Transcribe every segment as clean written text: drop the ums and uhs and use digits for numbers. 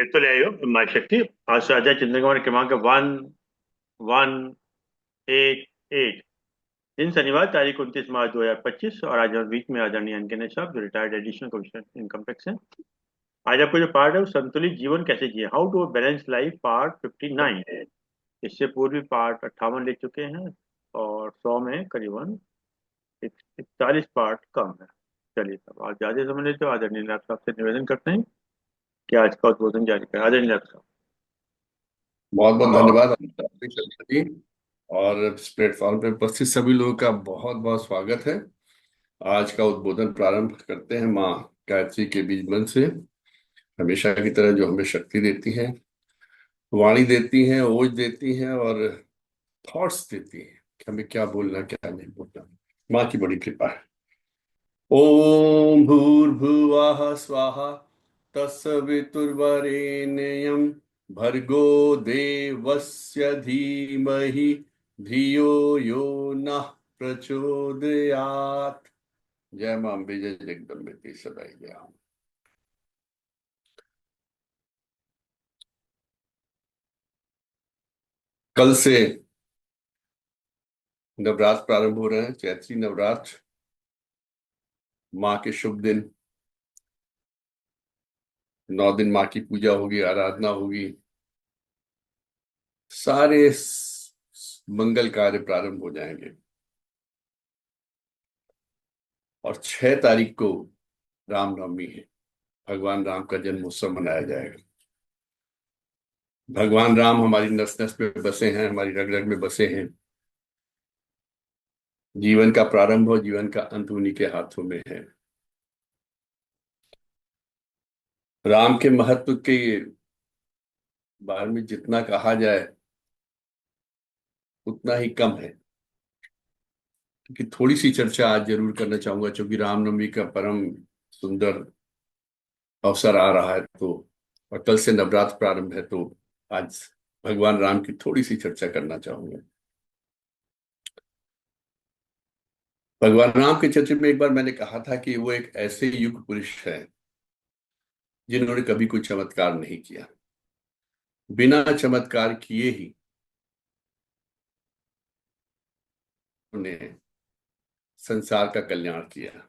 तो ले आयो माई शक्ति। आज राजा चिंतन कुमार क्रमांक 1188। दिन शनिवार तारीख 29 मार्च 2025। और आज हम बीच में आदरणीय अंकन साहब जो retired additional commissioner income tax हैं। आज आपको जो पार्ट है वो संतुलित जीवन कैसे जिए, how to balance life, part 59 है। इससे पूर्व भी पार्ट 58 ले चुके हैं और 100 में करीबन 41 पार्ट कम है। चलिए साहब, आप ज्यादा समझ लेते हो। आदरणीय नायब साहब से निवेदन करते हैं कि आज का उद्बोधन जारी करें। आदरणीय नायब साहब। बहुत बहुत धन्यवाद आपकी शर्मा जी। और इस प्लेटफॉर्म पर उपस्थित सभी लोगों का बहुत बहुत स्वागत है। आज का उद्बोधन प्रारंभ करते हैं माँ गायत्री के बीज मंत्र से। हमेशा की तरह जो हमें शक्ति देती है, वाणी देती है, ओज देती है और थॉट्स देती है कि हमें क्या बोलना क्या नहीं बोलना। माँ की बड़ी कृपा है। ओम भूर्भुवः स्वाहा तत्सवितुर्वरेण्यं भर्गो देवस्य धीमहि धियो यो नः प्रचोदयात्। जय मां अम्बे, जय जगदम्बे की सदाई जय। कल से नवरात्र प्रारंभ हो रहे हैं, चैत्री नवरात्र। माँ के शुभ दिन, 9 दिन माँ की पूजा होगी, आराधना होगी, सारे मंगल कार्य प्रारंभ हो जाएंगे। और 6 तारीख को रामनवमी है, भगवान राम का जन्म उत्सव मनाया जाएगा। भगवान राम हमारी नस नस में बसे हैं, हमारी रग रग में बसे हैं। जीवन का प्रारंभ और जीवन का अंत उन्हीं के हाथों में है। राम के महत्व के बारे में जितना कहा जाए उतना ही कम है, क्योंकि थोड़ी सी चर्चा आज जरूर करना चाहूंगा, क्योंकि रामनवमी का परम सुंदर अवसर आ रहा है। तो और कल से नवरात्र प्रारंभ है, तो आज भगवान राम की थोड़ी सी चर्चा करना चाहूंगा। भगवान राम के चर्चा में एक बार मैंने कहा था कि वो एक ऐसे युग पुरुष है जिन्होंने कभी कोई चमत्कार नहीं किया। बिना चमत्कार किए ही उन्होंने संसार का कल्याण किया।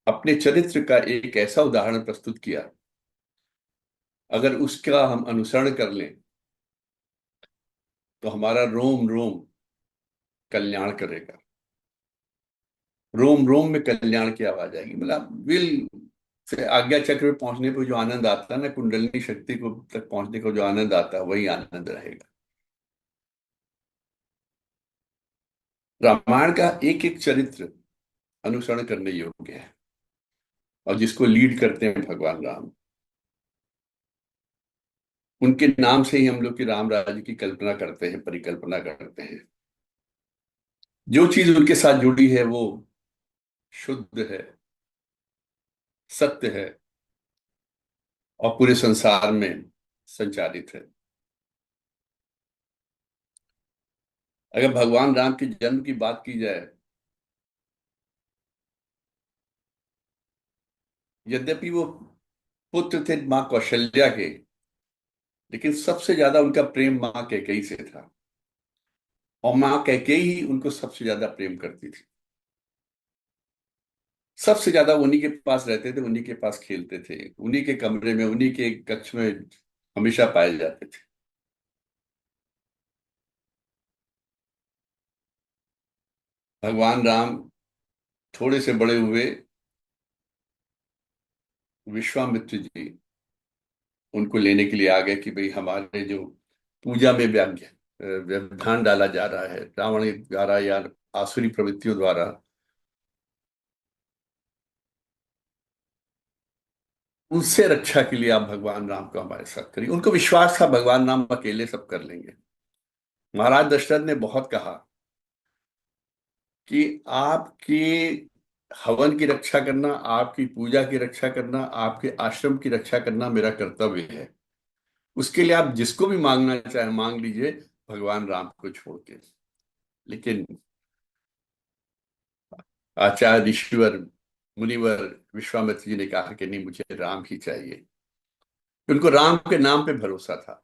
अपने चरित्र का एक ऐसा उदाहरण प्रस्तुत किया, अगर उसका हम अनुसरण कर लें तो हमारा रोम रोम कल्याण करेगा। रोम रोम में कल्याण की आवाज आएगी। मतलब विल से आज्ञा चक्र में पहुंचने पर जो आनंद आता है ना, कुंडलिनी शक्ति को तक पहुंचने को जो आनंद आता है, वही आनंद रहेगा। रामायण का एक एक चरित्र अनुसरण करने योग्य है, और जिसको लीड करते हैं भगवान राम। उनके नाम से ही हम लोग की राम राज्य की कल्पना करते हैं, परिकल्पना करते हैं। जो चीज उनके साथ जुड़ी है वो शुद्ध है, सत्य है और पूरे संसार में संचालित है। अगर भगवान राम के जन्म की बात की जाए, यद्यपि वो पुत्र थे मां कौशल्या के, लेकिन सबसे ज्यादा उनका प्रेम मां कैकेयी से था। और मां कैकेयी ही उनको सबसे ज्यादा प्रेम करती थी। सबसे ज्यादा उन्हीं के पास रहते थे, उन्हीं के पास खेलते थे, उन्हीं के कमरे में, उन्हीं के कक्ष में हमेशा पाए जाते थे। भगवान राम थोड़े से बड़े हुए, विश्वामित्र जी उनको लेने के लिए आ गए कि भाई हमारे जो पूजा में व्यवधान डाला जा रहा है रावण द्वारा या आसुरी प्रवृत्तियों द्वारा, उनसे रक्षा के लिए आप भगवान राम को हमारे साथ करिए। उनको विश्वास था भगवान राम अकेले सब कर लेंगे। महाराज दशरथ ने बहुत कहा कि आपकी हवन की रक्षा करना, आपकी पूजा की रक्षा करना, आपके आश्रम की रक्षा करना मेरा कर्तव्य है। उसके लिए आप जिसको भी मांगना चाहे मांग लीजिए, भगवान राम को छोड़ के। लेकिन आचार्य ऋषिवर मुनिवर विश्वामित्र जी ने कहा कि नहीं, मुझे राम ही चाहिए। उनको राम के नाम पे भरोसा था।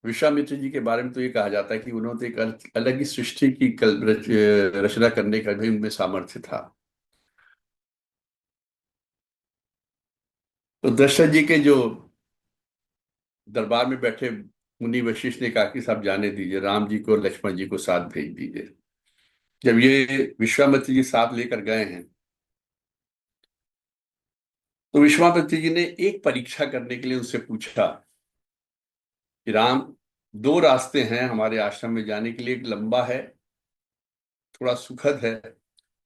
विश्वामित्र जी के बारे में तो ये कहा जाता है कि उन्होंने एक अलग ही सृष्टि की रचना करने का भी उनमें सामर्थ्य था। तो दशरथ जी के जो दरबार में बैठे मुनि वशिष्ठ ने कहा कि साहब जाने दीजिए, राम जी को लक्ष्मण जी को साथ भेज दीजिए। जब ये विश्वामित्र जी साथ लेकर गए हैं, तो विश्वामित्र जी ने एक परीक्षा करने के लिए उनसे पूछा कि राम, दो रास्ते हैं हमारे आश्रम में जाने के लिए, एक लंबा है, थोड़ा सुखद है,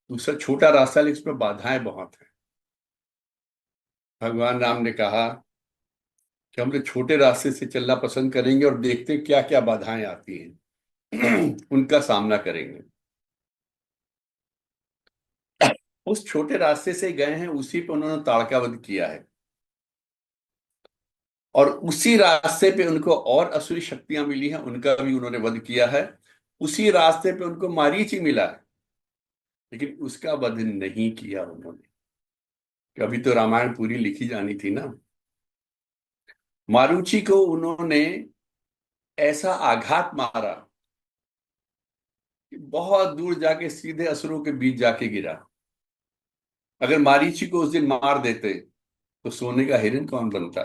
दूसरा छोटा रास्ता है लेकिन उसमें बाधाएं बहुत हैं। भगवान राम ने कहा कि हम तो छोटे रास्ते से चलना पसंद करेंगे और देखते हैं क्या क्या बाधाएं आती हैं उनका सामना करेंगे। उस छोटे रास्ते से गए हैं, उसी पे उन्होंने ताड़का वध किया है, और उसी रास्ते पे उनको और असुरी शक्तियां मिली हैं, उनका भी उन्होंने वध किया है। उसी रास्ते पे उनको मारीच मिला है, लेकिन उसका वध नहीं किया उन्होंने। कभी तो रामायण पूरी लिखी जानी थी ना। मारुचि को उन्होंने ऐसा आघात मारा कि बहुत दूर जाके सीधे असुरों के बीच जाके गिरा। अगर मारीची को उस दिन मार देते तो सोने का हिरण कौन बनता।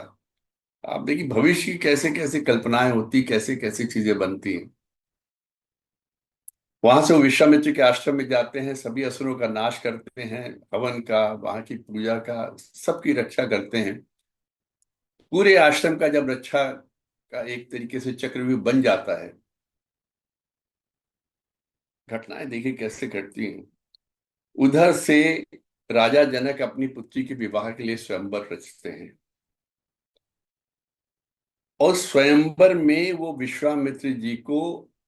आप देखिए भविष्य की कैसे कैसे कल्पनाएं होती, कैसे कैसे चीजें बनती हैं। वहां से वो विश्वामित्र के आश्रम में जाते हैं, सभी असुरों का नाश करते हैं, हवन का, वहां की पूजा का, सबकी रक्षा करते हैं। पूरे आश्रम का जब रक्षा का एक तरीके से चक्रव्यूह बन जाता है, घटनाएं देखिए कैसे घटती हैं। उधर से राजा जनक अपनी पुत्री के विवाह के लिए स्वयंवर रचते हैं, और स्वयंवर में वो विश्वामित्र जी को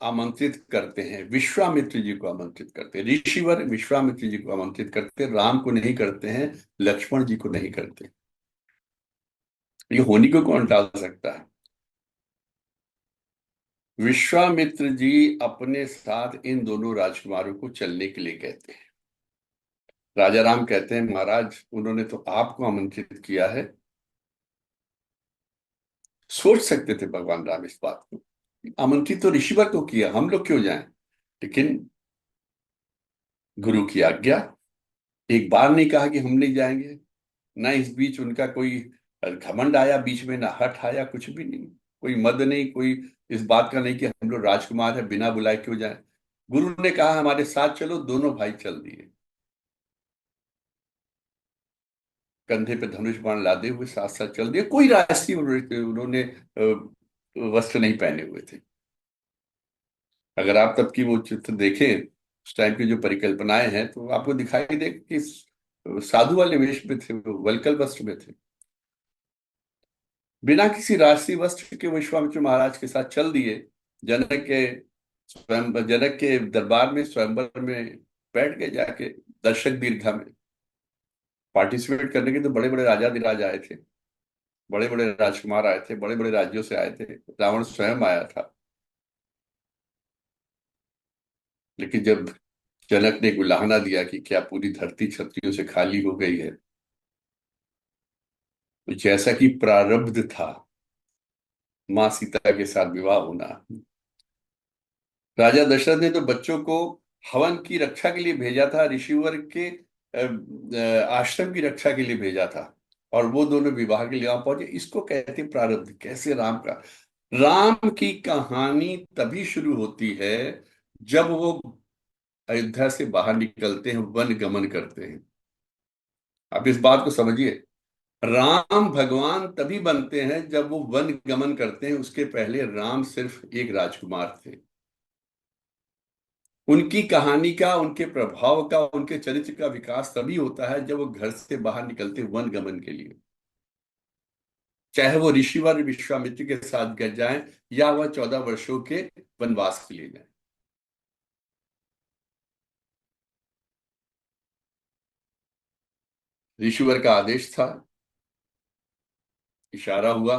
आमंत्रित करते हैं। विश्वामित्र जी को आमंत्रित करते हैं, ऋषिवर विश्वामित्र जी को आमंत्रित करते हैं, राम को नहीं करते हैं, लक्ष्मण जी को नहीं करते। ये होनी को कौन टाल सकता है। विश्वामित्र जी अपने साथ इन दोनों राजकुमारों को चलने के लिए कहते हैं। राजा राम कहते हैं महाराज, उन्होंने तो आपको आमंत्रित किया है। सोच सकते थे भगवान राम इस बात को, आमंत्रित तो ऋषिवर को किया, हम लोग क्यों जाएं। लेकिन गुरु की आज्ञा, एक बार नहीं कहा कि हम नहीं जाएंगे। ना इस बीच उनका कोई घमंड आया बीच में, ना हठ आया, कुछ भी नहीं, कोई मद नहीं, कोई इस बात का नहीं कि हम लोग राजकुमार है बिना बुलाए क्यों जाए। गुरु ने कहा हमारे साथ चलो, दोनों भाई चल दिए, कंधे पे धनुष बाण लादे हुए साथ साथ चल दिए। कोई राष्ट्रीय उन्होंने वस्त्र नहीं पहने हुए थे। अगर आप तब की वो चित्र देखें, उस टाइम की जो परिकल्पनाएं हैं, तो आपको दिखाई दे कि साधु वाले वेश में थे, वो वल्कल वस्त्र में थे, बिना किसी राष्ट्रीय वस्त्र के विश्वामित्र महाराज के साथ चल दिए। जनक के जनक के दरबार में स्वयंवर में बैठ गए जाके, दर्शक दीर्घा में। पार्टिसिपेट करने के तो बड़े बड़े राजा अधिराज आए थे, बड़े बड़े राजकुमार आए थे, बड़े बड़े राज्यों से आए थे, रावण स्वयं आया था। लेकिन जब जनक ने उलाहना दिया कि क्या पूरी धरती क्षत्रियों से खाली हो गई है, तो जैसा कि प्रारब्ध था मां सीता के साथ विवाह होना, राजा दशरथ ने तो बच्चों को हवन की रक्षा के लिए भेजा था, ऋषिवर के आश्रम की रक्षा के लिए भेजा था, और वो दोनों विवाह के लिए वहां पहुंचे। इसको कहते हैं प्रारब्ध। कैसे राम का, राम की कहानी तभी शुरू होती है जब वो अयोध्या से बाहर निकलते हैं, वन गमन करते हैं। आप इस बात को समझिए, राम भगवान तभी बनते हैं जब वो वन गमन करते हैं। उसके पहले राम सिर्फ एक राजकुमार थे। उनकी कहानी का, उनके प्रभाव का, उनके चरित्र का विकास तभी होता है जब वो घर से बाहर निकलते वन गमन के लिए, चाहे वो ऋषिवर विश्वामित्र के साथ गए जाएं या वह 14 वर्षों के वनवास के लिए जाए। ऋषिवर का आदेश था, इशारा हुआ,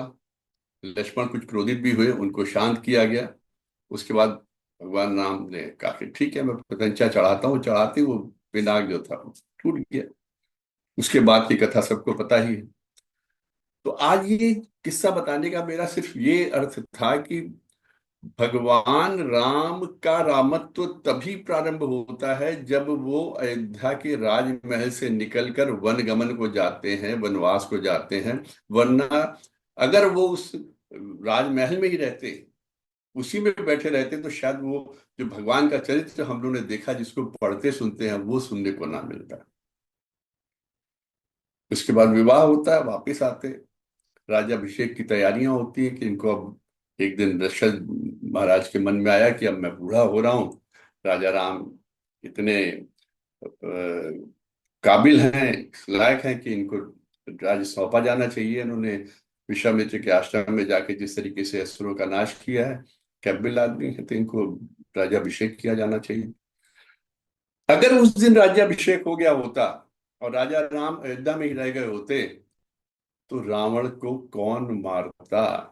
लक्ष्मण कुछ क्रोधित भी हुए, उनको शांत किया गया। उसके बाद भगवान राम ने कहा कि ठीक है, मैं प्रत्यंचा चढ़ाता हूँ। चढ़ाते वो पिनाक जो था वो टूट गया। उसके बाद की कथा सबको पता ही है। तो आज ये किस्सा बताने का मेरा सिर्फ ये अर्थ था कि भगवान राम का रामत्व तभी प्रारंभ होता है जब वो अयोध्या के राजमहल से निकलकर वनगमन को जाते हैं, वनवास को जाते हैं। वरना अगर वो उस राजमहल में ही रहते, उसी में बैठे रहते, तो शायद वो जो भगवान का चरित्र हम लोगों ने देखा, जिसको पढ़ते सुनते हैं, वो सुनने को ना मिलता। उसके बाद विवाह होता है, वापिस आते, राज्याभिषेक की तैयारियां होती हैं कि इनको अब एक दिन दशरथ महाराज के मन में आया कि अब मैं बूढ़ा हो रहा हूँ, राजा राम इतने काबिल हैं, लायक हैं कि इनको राज्य सौंपा जाना चाहिए। इन्होंने विश्वामित्र के आश्रम में जाके जिस तरीके से असुरों का नाश किया है, काबिल आदमी है, तो इनको राज्याभिषेक किया जाना चाहिए। अगर उस दिन राज्याभिषेक हो गया होता और राजा राम अयोध्या में ही रह गए होते, तो रावण को कौन मारता?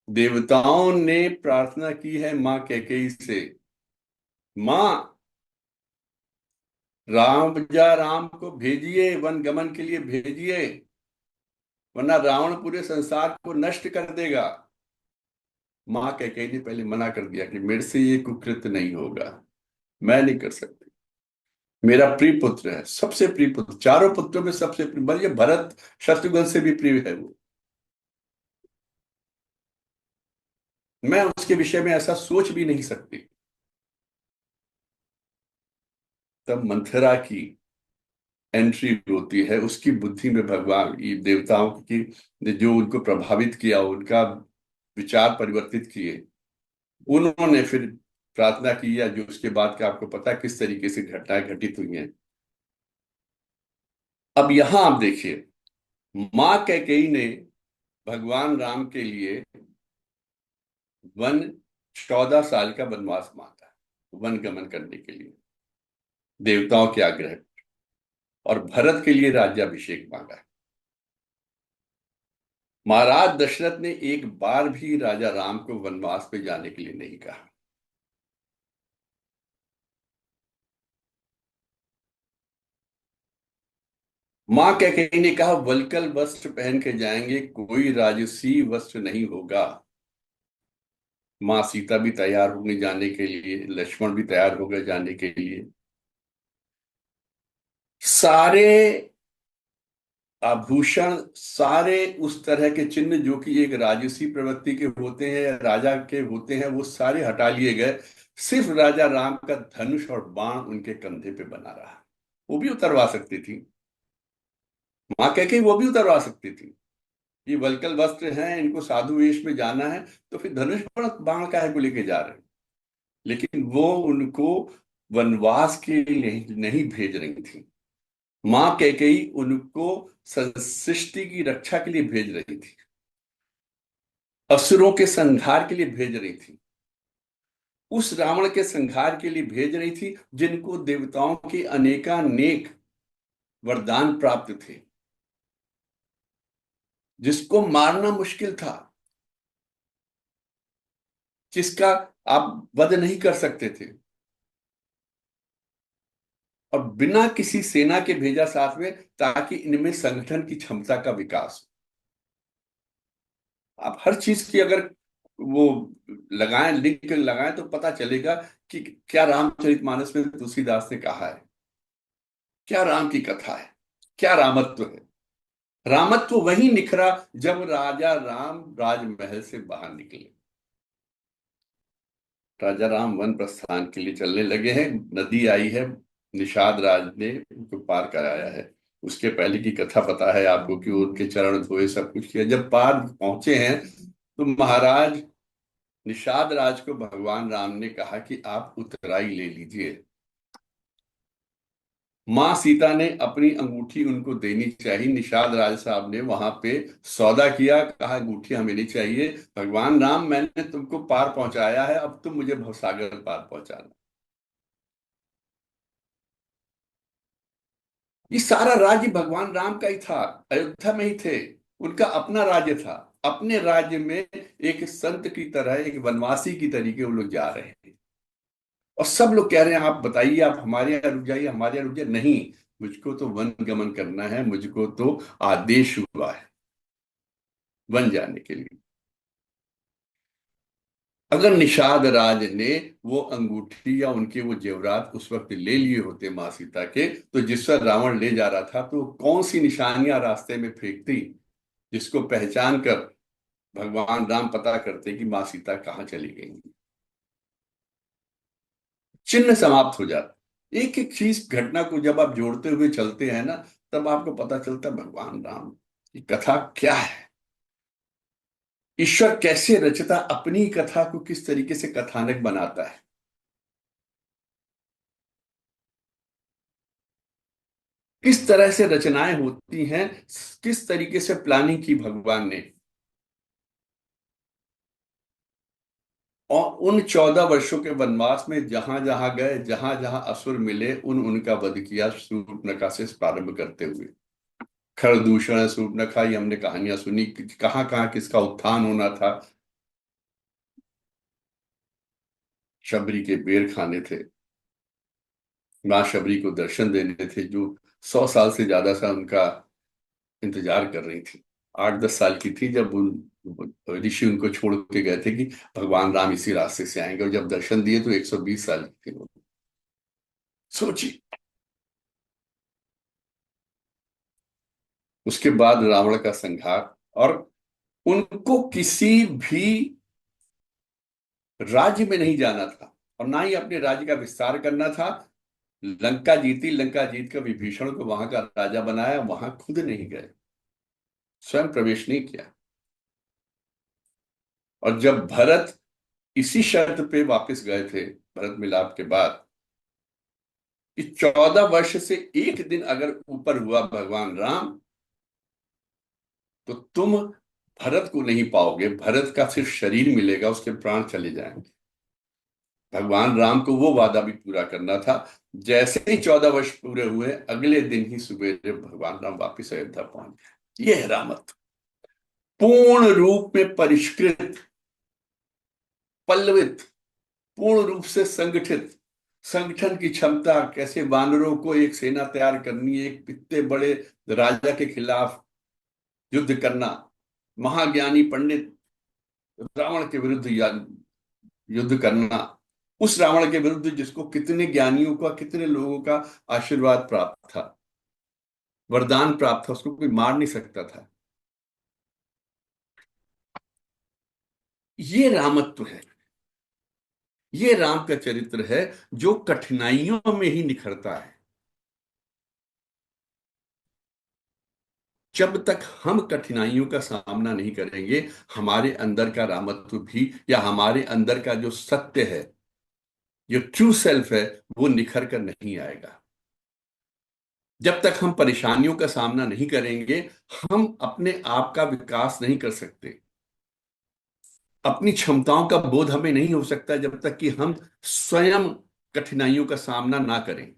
देवताओं ने प्रार्थना की है मां कैकेयी से, मां राम को भेजिए, वन गमन के लिए भेजिए, वरना रावण पूरे संसार को नष्ट कर देगा। मां कैकेयी ने पहले मना कर दिया कि मेरे से ये कुकृत्य नहीं होगा, मैं नहीं कर सकती। मेरा प्रिय पुत्र है, सबसे प्रिय पुत्र, चारों पुत्रों में सबसे प्रिय, बल्कि भरत शत्रुघ्न से भी प्रिय है वो। मैं उसके विषय में ऐसा सोच भी नहीं सकती। तब मंथरा की एंट्री होती है, उसकी बुद्धि में भगवान, ये देवताओं की जो उनको प्रभावित किया, उनका विचार परिवर्तित किए, उन्होंने फिर प्रार्थना की, या जो उसके बाद का आपको पता है किस तरीके से घटनाएं घटित हुई हैं। अब यहां आप देखिए, मां कैकेयी ने भगवान राम के लिए वन 14 साल का वनवास मांगा, वन गमन करने के लिए देवताओं के आग्रह, और भरत के लिए राज्याभिषेक मांगा। महाराज दशरथ ने एक बार भी राजा राम को वनवास पे जाने के लिए नहीं कहा। मां कैकेयी ने कहा वल्कल वस्त्र पहन के जाएंगे, कोई राजसी वस्त्र नहीं होगा। मां सीता भी तैयार हो गई जाने के लिए, लक्ष्मण भी तैयार हो गए जाने के लिए। सारे आभूषण, सारे उस तरह के चिन्ह जो कि एक राजसी प्रवृत्ति के होते हैं, राजा के होते हैं, वो सारे हटा लिए गए। सिर्फ राजा राम का धनुष और बाण उनके कंधे पे बना रहा। वो भी उतरवा सकती थी, मां कह के वो भी उतरवा सकती थी। ये वल्कल वस्त्र हैं, इनको साधु वेश में जाना है, तो फिर धनुष बाण काहे को लेके जा रहे हैं? लेकिन वो उनको वनवास के लिए नहीं भेज रही थी। मां कैकेयी उनको सृष्टि की रक्षा के लिए भेज रही थी, असुरों के संहार के लिए भेज रही थी, उस रावण के संहार के लिए भेज रही थी जिनको देवताओं के अनेकानेक वरदान प्राप्त थे, जिसको मारना मुश्किल था, जिसका आप वध नहीं कर सकते थे, और बिना किसी सेना के भेजा साथ में, ताकि इनमें संगठन की क्षमता का विकास हो। आप हर चीज की अगर वो लगाएं, लिंक लगाएं, तो पता चलेगा कि क्या रामचरितमानस में तुलसीदास ने कहा है, क्या राम की कथा है, क्या रामत्व है। रामत्व वही निखरा जब राजा राम राजमहल से बाहर निकले। राजा राम वन प्रस्थान के लिए चलने लगे हैं, नदी आई है, निषाद राज ने उनको पार कराया है। उसके पहले की कथा पता है आपको कि उनके चरण धोए, सब कुछ किया। जब पार पहुंचे हैं, तो महाराज निषाद राज को भगवान राम ने कहा कि आप उतराई ले लीजिए। मां सीता ने अपनी अंगूठी उनको देनी चाहिए। निषाद राज साहब ने वहां पे सौदा किया, कहा अंगूठी हमें नहीं चाहिए, भगवान राम मैंने तुमको पार पहुंचाया है, अब तुम मुझे भवसागर पार पहुंचाना। ये सारा राज्य भगवान राम का ही था, अयोध्या में ही थे, उनका अपना राज्य था। अपने राज्य में एक संत की तरह, एक वनवासी की तरीके वो लोग जा रहे हैं, और सब लोग कह रहे हैं आप बताइए, आप हमारे यहाँ रुक जाइए, हमारे यहाँ रुक जाइए। नहीं, मुझको तो वन गमन करना है, मुझको तो आदेश हुआ है वन जाने के लिए। अगर निषाद राज ने वो अंगूठी या उनके वो जेवरात उस वक्त ले लिए होते माँ सीता के, तो जिस वक्त रावण ले जा रहा था तो कौन सी निशानियां रास्ते में फेंकती जिसको पहचान कर भगवान राम पता करते कि माँ सीता कहाँ चली गई। चिन्ह समाप्त हो जाता। एक एक चीज घटना को जब आप जोड़ते हुए चलते हैं ना, तब आपको पता चलता है भगवान राम की कथा क्या है। ईश्वर कैसे रचता, अपनी कथा को किस तरीके से कथानक बनाता है। किस तरह से रचनाएं होती हैं, किस तरीके से प्लानिंग की भगवान ने। और उन 14 वर्षों के वनवास में जहां जहां गए, जहां जहां असुर मिले, उनका वध किया शूर्पणखा से प्रारंभ करते हुए। खरदूषण, शूर्पणखा, ये हमने कहानियां सुनी कि कहाँ कहाँ किसका उत्थान होना था। शबरी के बेर खाने थे, माँ शबरी को दर्शन देने थे, जो 100 साल से ज्यादा सा उनका इंतजार कर रही थी। 8-10 साल की थी जब उन ऋषि उनको छोड़ के गए थे कि भगवान राम इसी रास्ते से आएंगे, और जब दर्शन दिए तो 120 साल की थी वो। सोची। उसके बाद रावण का संहार, और उनको किसी भी राज्य में नहीं जाना था और ना ही अपने राज्य का विस्तार करना था। लंका जीती, लंका जीत कर विभीषण को वहां का राजा बनाया, वहां खुद नहीं गए, स्वयं प्रवेश नहीं किया। और जब भरत इसी शर्त पे वापस गए थे, भरत मिलाप के बाद, कि 14 वर्ष से एक दिन अगर ऊपर हुआ भगवान राम, तो तुम भरत को नहीं पाओगे, भरत का सिर्फ शरीर मिलेगा, उसके प्राण चले जाएंगे। भगवान राम को वो वादा भी पूरा करना था। जैसे ही 14 वर्ष पूरे हुए, अगले दिन ही सवेरे भगवान राम वापिस अयोध्या पहुंच गए। ये है रामत्व, पूर्ण रूप में परिष्कृत, पल्लवित, पूर्ण रूप से संगठित। संगठन की क्षमता, कैसे वानरों को एक सेना तैयार करनी, एक इतने बड़े राजा के खिलाफ युद्ध करना, महाज्ञानी पंडित रावण के विरुद्ध युद्ध करना, उस रावण के विरुद्ध जिसको कितने ज्ञानियों का, कितने लोगों का आशीर्वाद प्राप्त था, वरदान प्राप्त था, उसको कोई मार नहीं सकता था। ये रामत्व है, ये राम का चरित्र है, जो कठिनाइयों में ही निखरता है। जब तक हम कठिनाइयों का सामना नहीं करेंगे, हमारे अंदर का रामत्व भी, या हमारे अंदर का जो सत्य है, जो ट्रू सेल्फ है, वो निखर कर नहीं आएगा। जब तक हम परेशानियों का सामना नहीं करेंगे, हम अपने आप का विकास नहीं कर सकते। अपनी क्षमताओं का बोध हमें नहीं हो सकता जब तक कि हम स्वयं कठिनाइयों का सामना ना करें।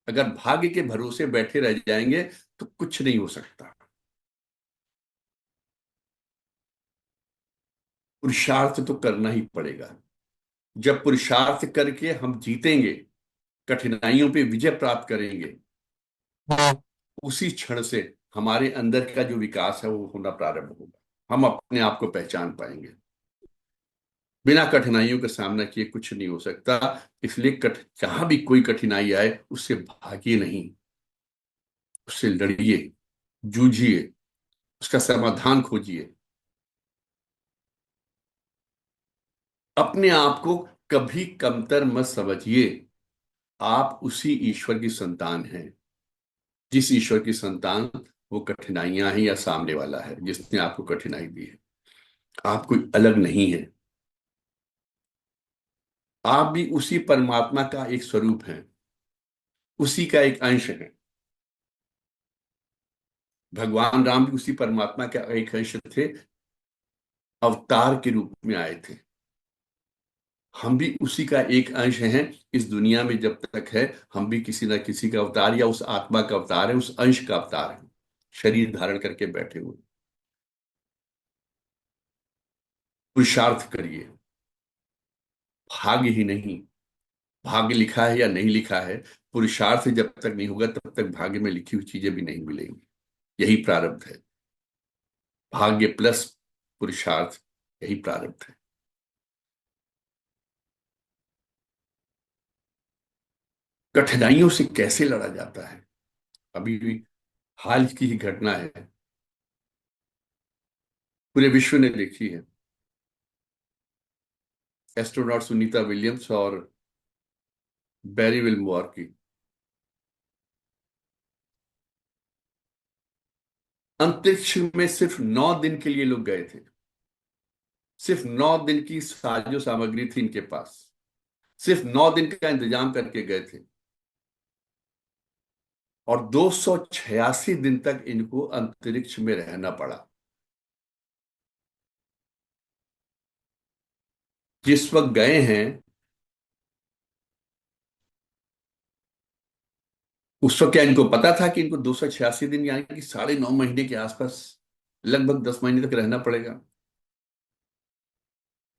अगर भाग्य के भरोसे बैठे रह जाएंगे तो कुछ नहीं हो सकता। पुरुषार्थ तो करना ही पड़ेगा। जब पुरुषार्थ करके हम जीतेंगे, कठिनाइयों पे विजय प्राप्त करेंगे, उसी क्षण से हमारे अंदर का जो विकास है वो होना प्रारंभ होगा। हम अपने आप को पहचान पाएंगे। बिना कठिनाइयों का सामना किए कुछ नहीं हो सकता। इसलिए जहां भी कोई कठिनाई आए, उससे भागिए नहीं, उससे लड़िए, जूझिए, उसका समाधान खोजिए। अपने आप को कभी कमतर मत समझिए। आप उसी ईश्वर की संतान हैं, जिस ईश्वर की संतान, वो कठिनाइयां हैं या सामने वाला है जिसने आपको कठिनाई दी है। आप कोई अलग नहीं है। आप भी उसी परमात्मा का एक स्वरूप हैं, उसी का एक अंश है। भगवान राम भी उसी परमात्मा का एक अंश थे, अवतार के रूप में आए थे। हम भी उसी का एक अंश हैं। इस दुनिया में जब तक है, हम भी किसी ना किसी का अवतार, या उस आत्मा का अवतार है, उस अंश का अवतार है, शरीर धारण करके बैठे हुए। पुरुषार्थ करिए, भाग्य ही नहीं, भाग्य लिखा है या नहीं लिखा है, पुरुषार्थ जब तक नहीं होगा तब तक भाग्य में लिखी हुई चीजें भी नहीं मिलेंगी। यही प्रारब्ध है। भाग्य प्लस पुरुषार्थ, यही प्रारब्ध है। कठिनाइयों से कैसे लड़ा जाता है, अभी भी हाल की ही घटना है, पूरे विश्व ने देखी है। एस्ट्रोनॉट सुनीता विलियम्स और बैरी विल्मोर की अंतरिक्ष में सिर्फ 9 दिन के लिए लोग गए थे। सिर्फ 9 दिन की साजो सामग्री थी इनके पास। सिर्फ 9 दिन का इंतजाम करके गए थे, और 286 दिन तक इनको अंतरिक्ष में रहना पड़ा। जिस वक्त गए हैं उस वक्त क्या इनको पता था कि इनको 286 दिन यानी कि 9.5 महीने के आसपास, लगभग 10 महीने तक रहना पड़ेगा?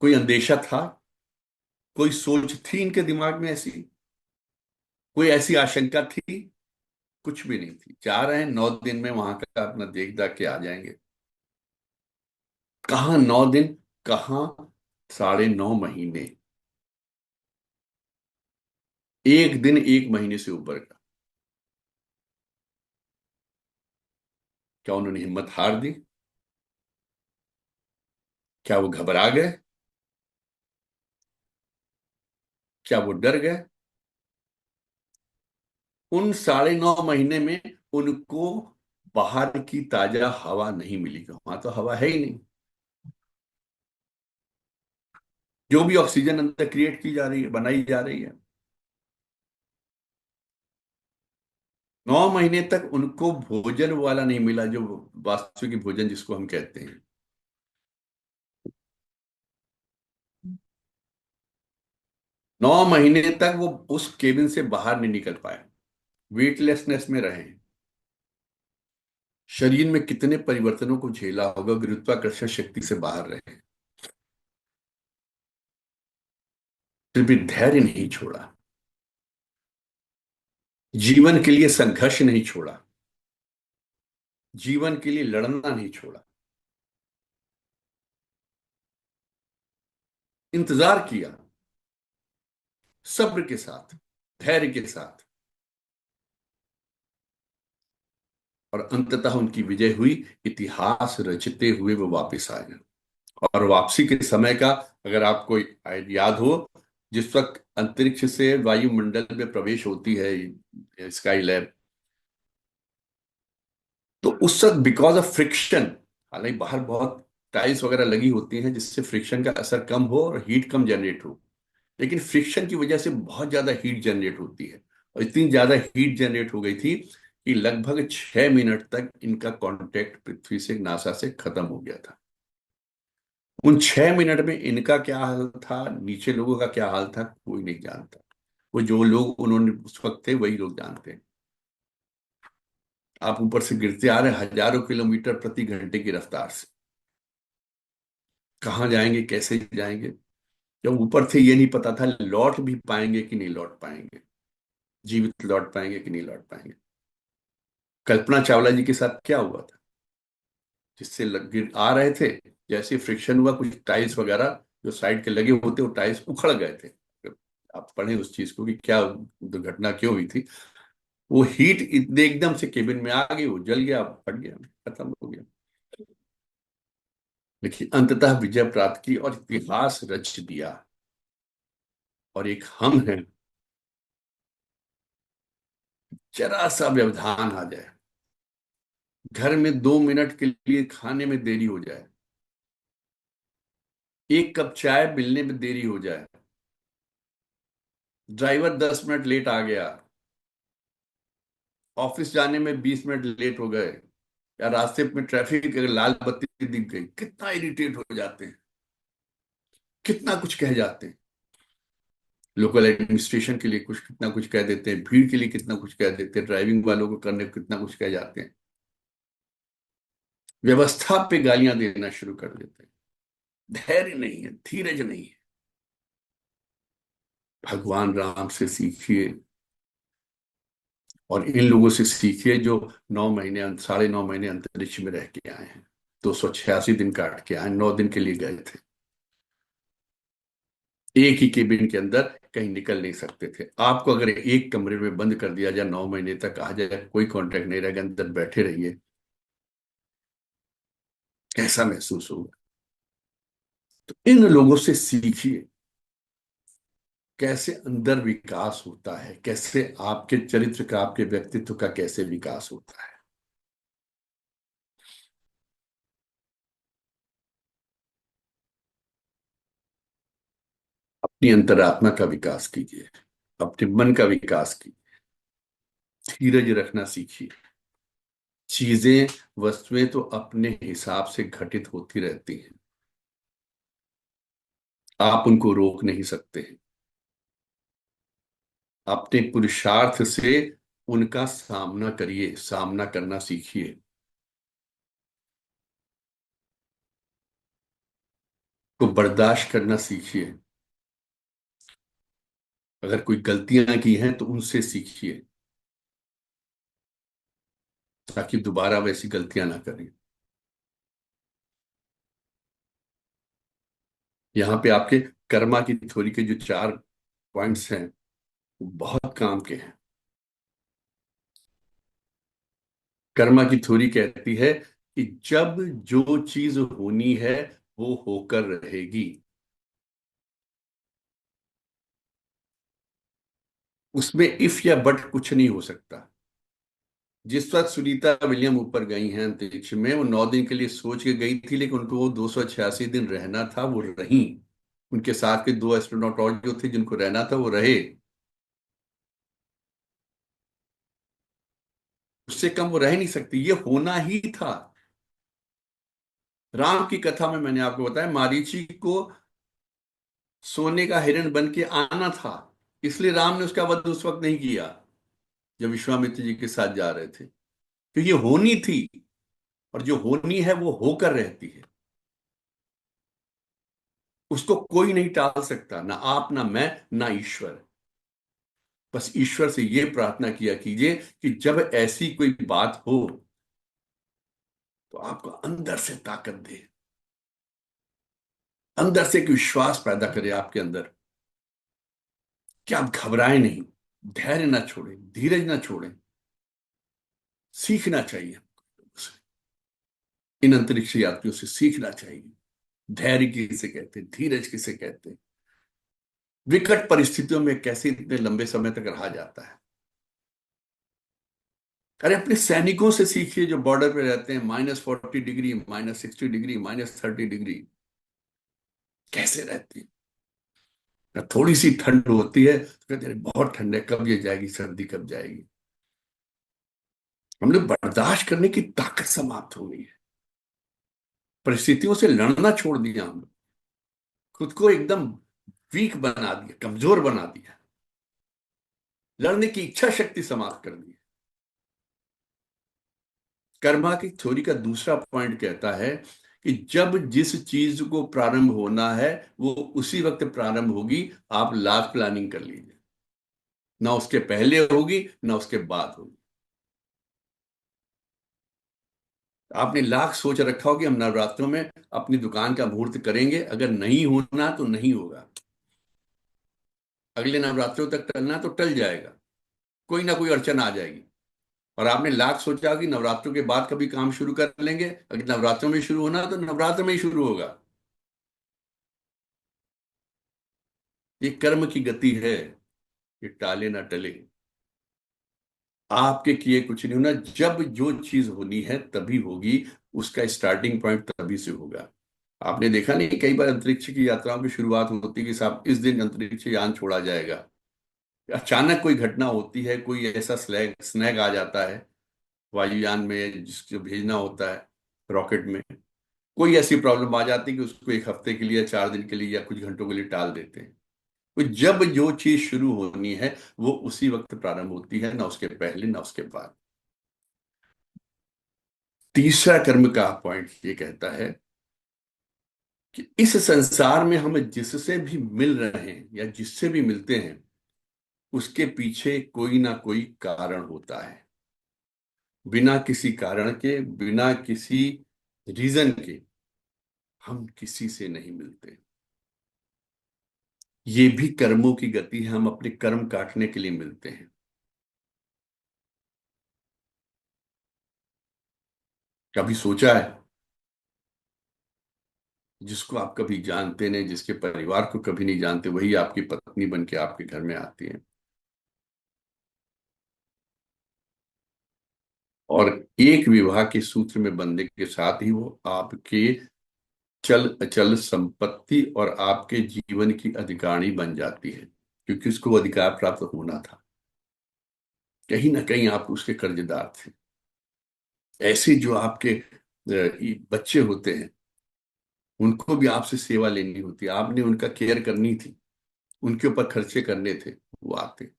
कोई अंदेशा था? कोई सोच थी इनके दिमाग में ऐसी? कोई ऐसी आशंका थी? कुछ भी नहीं थी। जा रहे हैं 9 दिन में वहां का अपना देख दाख के आ जाएंगे। कहाँ 9 दिन, कहाँ 9.5 महीने। एक दिन 1 महीने से ऊपर का। क्या उन्होंने हिम्मत हार दी? क्या वो घबरा गए? क्या वो डर गए? उन 9.5 महीने में उनको बाहर की ताजा हवा नहीं मिली। वहां तो हवा है ही नहीं। जो भी ऑक्सीजन अंदर क्रिएट की जा रही है, बनाई जा रही है, 9 महीने तक उनको भोजन वाला नहीं मिला, जो वास्तविक भोजन जिसको हम कहते हैं। 9 महीने तक वो उस केबिन से बाहर नहीं निकल पाए, वेटलेसनेस में रहे। शरीर में कितने परिवर्तनों को झेला होगा, गुरुत्वाकर्षण शक्ति से बाहर रहे, फिर भी धैर्य नहीं छोड़ा। जीवन के लिए संघर्ष नहीं छोड़ा। जीवन के लिए लड़ना नहीं छोड़ा। इंतजार किया, सब्र के साथ, धैर्य के साथ, और अंततः उनकी विजय हुई। इतिहास रचते हुए वो वापस आए। और वापसी के समय का अगर आपको याद हो, जिस वक्त अंतरिक्ष से वायुमंडल में प्रवेश होती है स्काई लैब, तो उस वक्त बिकॉज ऑफ फ्रिक्शन, हालांकि बाहर बहुत टाइल्स वगैरह लगी होती हैं जिससे फ्रिक्शन का असर कम हो और हीट कम जनरेट हो, लेकिन फ्रिक्शन की वजह से बहुत ज्यादा हीट जनरेट होती है। और इतनी ज्यादा हीट जनरेट हो गई थी कि लगभग 6 मिनट तक इनका कांटेक्ट पृथ्वी से, नासा से खत्म हो गया था। उन 6 मिनट में इनका क्या हाल था, नीचे लोगों का क्या हाल था, कोई नहीं जानता। वो जो लोग उन्होंने उस वक्त थे वही लोग जानते हैं। आप ऊपर से गिरते आ रहे हैं हजारों किलोमीटर प्रति घंटे की रफ्तार से। कहाँ जाएंगे, कैसे जाएंगे? जब ऊपर थे ये नहीं पता था लौट भी पाएंगे कि नहीं लौट पाएंगे, जीवित लौट पाएंगे कि नहीं लौट पाएंगे। कल्पना चावला जी के साथ क्या हुआ था? जिससे गिर आ रहे थे, जैसे फ्रिक्शन हुआ, कुछ टाइल्स वगैरह जो साइड के लगे होते वो टाइल्स उखड़ गए थे। आप पढ़ें उस चीज को कि क्या दुर्घटना क्यों हुई थी। वो हीट एकदम से केबिन में आ गई, वो जल गया, फट गया, खत्म हो गया। लेकिन अंततः विजय प्राप्त की और इतिहास रच दिया। और एक हम हैं, जरा सा व्यवधान आ जाए, घर में 2 मिनट के लिए खाने में देरी हो जाए, एक कप चाय मिलने में देरी हो जाए, ड्राइवर 10 मिनट लेट आ गया, ऑफिस जाने में 20 मिनट लेट हो गए, या रास्ते में ट्रैफिक अगर लाल बत्ती दिख गई, कितना इरिटेट हो जाते हैं, कितना कुछ कह जाते हैं। लोकल एडमिनिस्ट्रेशन के लिए कुछ कितना कुछ कह देते हैं, भीड़ के लिए कितना कुछ कह देते हैं, ड्राइविंग वालों को करने को कितना कुछ कह जाते हैं, व्यवस्था पे गालियां देना शुरू कर देते हैं। धैर्य नहीं है, धीरज नहीं है। भगवान राम से सीखिए, और इन लोगों से सीखिए जो 9 महीने, 9.5 महीने अंतरिक्ष में रह के आए हैं, 286 दिन काट के आए, 9 दिन के लिए गए थे, एक ही केबिन के अंदर, कहीं निकल नहीं सकते थे। आपको अगर एक कमरे में बंद कर दिया जाए 9 महीने तक, कहा जाए कोई कांटेक्ट नहीं रहेगा, अंदर बैठे रहिए, कैसा महसूस होगा? तो इन लोगों से सीखिए कैसे अंदर विकास होता है, कैसे आपके चरित्र का, आपके व्यक्तित्व का कैसे विकास होता है। अपनी अंतरात्मा का विकास कीजिए, अपने मन का विकास कीजिए, धीरज रखना सीखिए। चीजें, वस्तुएं तो अपने हिसाब से घटित होती रहती हैं, आप उनको रोक नहीं सकते हैं। अपने पुरुषार्थ से उनका सामना करिए, सामना करना सीखिए, को बर्दाश्त करना सीखिए। अगर कोई गलतियां की हैं तो उनसे सीखिए, ताकि दोबारा वैसी गलतियां ना करें। यहाँ पे आपके कर्मा की थ्योरी के जो 4 पॉइंट्स हैं, वो बहुत काम के हैं। कर्मा की थ्योरी कहती है कि जब जो चीज होनी है वो होकर रहेगी, उसमें इफ या बट कुछ नहीं हो सकता। जिस वक्त सुनीता विलियम ऊपर गई हैं अंतरिक्ष में, वो 9 दिन के लिए सोच के गई थी, लेकिन उनको वो 286 दिन रहना था, वो रही। उनके साथ के 2 एस्ट्रोनॉट और जो थे जिनको रहना था वो रहे, उससे कम वो रह नहीं सकती, ये होना ही था। राम की कथा में मैंने आपको बताया, मारीची को सोने का हिरण बन के आना था, इसलिए राम ने उसका वध उस वक्त नहीं किया जब विश्वामित्र जी के साथ जा रहे थे, क्योंकि ये होनी थी, और जो होनी है वो होकर रहती है, उसको कोई नहीं टाल सकता, ना आप, ना मैं, ना ईश्वर। बस ईश्वर से ये प्रार्थना किया कीजिए कि जब ऐसी कोई बात हो तो आपको अंदर से ताकत दे, अंदर से एक विश्वास पैदा करे आपके अंदर, कि आप घबराएं नहीं, धैर्य ना छोड़ें, धीरज ना छोड़ें। सीखना चाहिए, इन अंतरिक्ष यात्रियों से सीखना चाहिए। धैर्य किसे कहते हैं, धीरज किसे कहते हैं, विकट परिस्थितियों में कैसे इतने लंबे समय तक रहा जाता है। अरे अपने सैनिकों से सीखिए जो बॉर्डर पे रहते हैं, -40 डिग्री, -60 डिग्री, -30 डिग्री, कैसे रहते हैं। थोड़ी सी ठंड होती है तो कहते हैं बहुत ठंड है, कब ये जाएगी सर्दी, कब जाएगी। हमने बर्दाश्त करने की ताकत समाप्त हो गई है, परिस्थितियों से लड़ना छोड़ दिया हमने, खुद को एकदम वीक बना दिया, कमजोर बना दिया, लड़ने की इच्छा शक्ति समाप्त कर दी। कर्मा की थ्योरी का दूसरा पॉइंट कहता है कि जब जिस चीज को प्रारंभ होना है वो उसी वक्त प्रारंभ होगी, आप लाख प्लानिंग कर लीजिए, ना उसके पहले होगी ना उसके बाद होगी। आपने लाख सोच रखा हो कि हम नवरात्रों में अपनी दुकान का मुहूर्त करेंगे, अगर नहीं होना तो नहीं होगा, अगले नवरात्रों तक टलना तो टल जाएगा, कोई ना कोई अड़चन आ जाएगी। और आपने लाख सोचा कि नवरात्रों के बाद कभी काम शुरू कर लेंगे, अगर नवरात्रों में शुरू होना तो नवरात्र में ही शुरू होगा। ये कर्म की गति है, ये टाले ना टले, आपके किए कुछ नहीं होना, जब जो चीज होनी है तभी होगी, उसका स्टार्टिंग पॉइंट तभी से होगा। आपने देखा नहीं, कई बार अंतरिक्ष की यात्राओं की शुरुआत होती है कि साहब इस दिन अंतरिक्ष यान छोड़ा जाएगा, अचानक कोई घटना होती है, कोई ऐसा स्लैग स्नैग आ जाता है वायुयान में जिसको भेजना होता है रॉकेट में, कोई ऐसी प्रॉब्लम आ जाती है कि उसको एक हफ्ते के लिए, 4 दिन के लिए या कुछ घंटों के लिए टाल देते हैं। तो जब जो चीज शुरू होनी है वो उसी वक्त प्रारंभ होती है, ना उसके पहले ना उसके बाद। तीसरा कर्म का पॉइंट ये कहता है कि इस संसार में हम जिससे भी मिल रहे हैं या जिससे भी मिलते हैं, उसके पीछे कोई ना कोई कारण होता है। बिना किसी कारण के, बिना किसी रीजन के हम किसी से नहीं मिलते। ये भी कर्मों की गति है, हम अपने कर्म काटने के लिए मिलते हैं। कभी सोचा है, जिसको आप कभी जानते नहीं, जिसके परिवार को कभी नहीं जानते, वही आपकी पत्नी बन के आपके घर में आती है, और एक विवाह के सूत्र में बंधने के साथ ही वो आपके चल अचल संपत्ति और आपके जीवन की अधिकारी बन जाती है, क्योंकि उसको वो अधिकार प्राप्त होना था। कहीं ना कहीं आप उसके कर्जदार थे। ऐसे जो आपके बच्चे होते हैं, उनको भी आपसे सेवा लेनी होती है, आपने उनका केयर करनी थी, उनके ऊपर खर्चे करने थे, वो आते।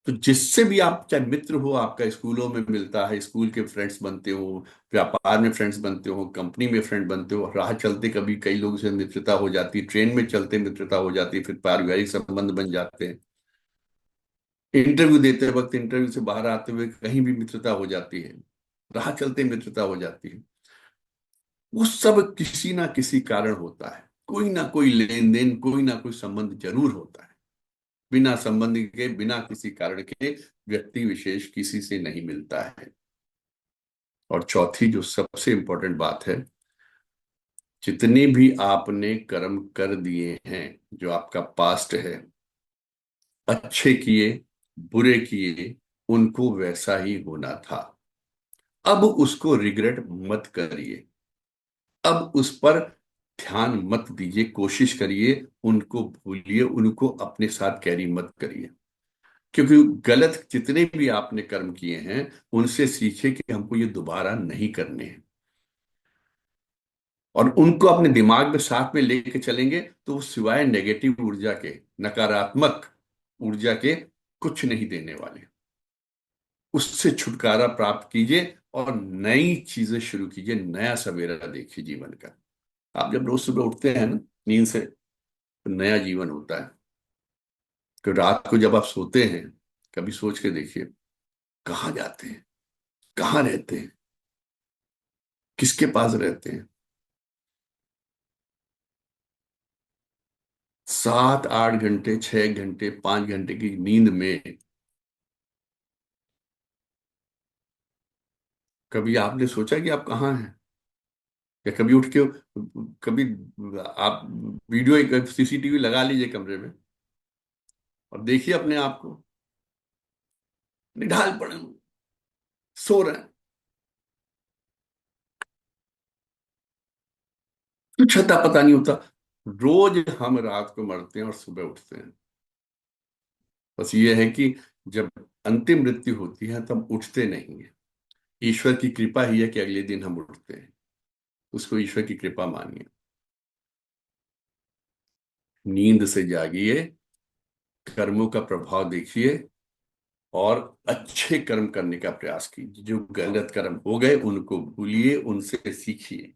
तो जिससे भी आप, चाहे मित्र हो आपका, स्कूलों में मिलता है, स्कूल के फ्रेंड्स बनते हो, व्यापार में फ्रेंड्स बनते हो, कंपनी में फ्रेंड बनते हो, राह चलते कभी कई लोगों से मित्रता हो जाती, ट्रेन में चलते मित्रता हो जाती, फिर पारिवारिक संबंध बन जाते हैं, इंटरव्यू देते वक्त, इंटरव्यू से बाहर आते हुए कहीं भी मित्रता हो जाती है, राह चलते मित्रता हो जाती है। वो सब किसी ना किसी कारण होता है, कोई ना कोई लेन देन, कोई ना कोई संबंध जरूर होता है। बिना संबंध के, बिना किसी कारण के व्यक्ति विशेष किसी से नहीं मिलता है। और चौथी जो सबसे इंपॉर्टेंट बात है, जितने भी आपने कर्म कर दिए हैं, जो आपका पास्ट है, अच्छे किए बुरे किए, उनको वैसा ही होना था। अब उसको रिग्रेट मत करिए, अब उस पर ध्यान मत दीजिए, कोशिश करिए उनको भूलिए, उनको अपने साथ कैरी मत करिए। क्योंकि गलत जितने भी आपने कर्म किए हैं, उनसे सीखिए कि हमको ये दोबारा नहीं करने हैं, और उनको अपने दिमाग में साथ में लेके चलेंगे तो वो सिवाय नेगेटिव ऊर्जा के, नकारात्मक ऊर्जा के कुछ नहीं देने वाले। उससे छुटकारा प्राप्त कीजिए और नई चीजें शुरू कीजिए, नया सवेरा देखिए जीवन का। आप जब रोज सुबह उठते हैं ना नींद से, तो नया जीवन होता है। तो रात को जब आप सोते हैं, कभी सोच के देखिए, कहाँ जाते हैं, कहाँ रहते हैं, किसके पास रहते हैं। 7 8 घंटे, 6 घंटे, 5 घंटे की नींद में कभी आपने सोचा कि आप कहाँ हैं? या कभी उठ के, कभी आप वीडियो, एक सीसीटीवी लगा लीजिए कमरे में और देखिए अपने आप को, निढाल पड़े हैं, सो रहे हैं, कुछ अता पता नहीं होता। रोज हम रात को मरते हैं और सुबह उठते हैं। बस ये है कि जब अंतिम मृत्यु होती है तब उठते नहीं है। ईश्वर की कृपा ही है कि अगले दिन हम उठते हैं, उसको ईश्वर की कृपा मानिए। नींद से जागिए, कर्मों का प्रभाव देखिए और अच्छे कर्म करने का प्रयास कीजिए। जो गलत कर्म हो गए उनको भूलिए, उनसे सीखिए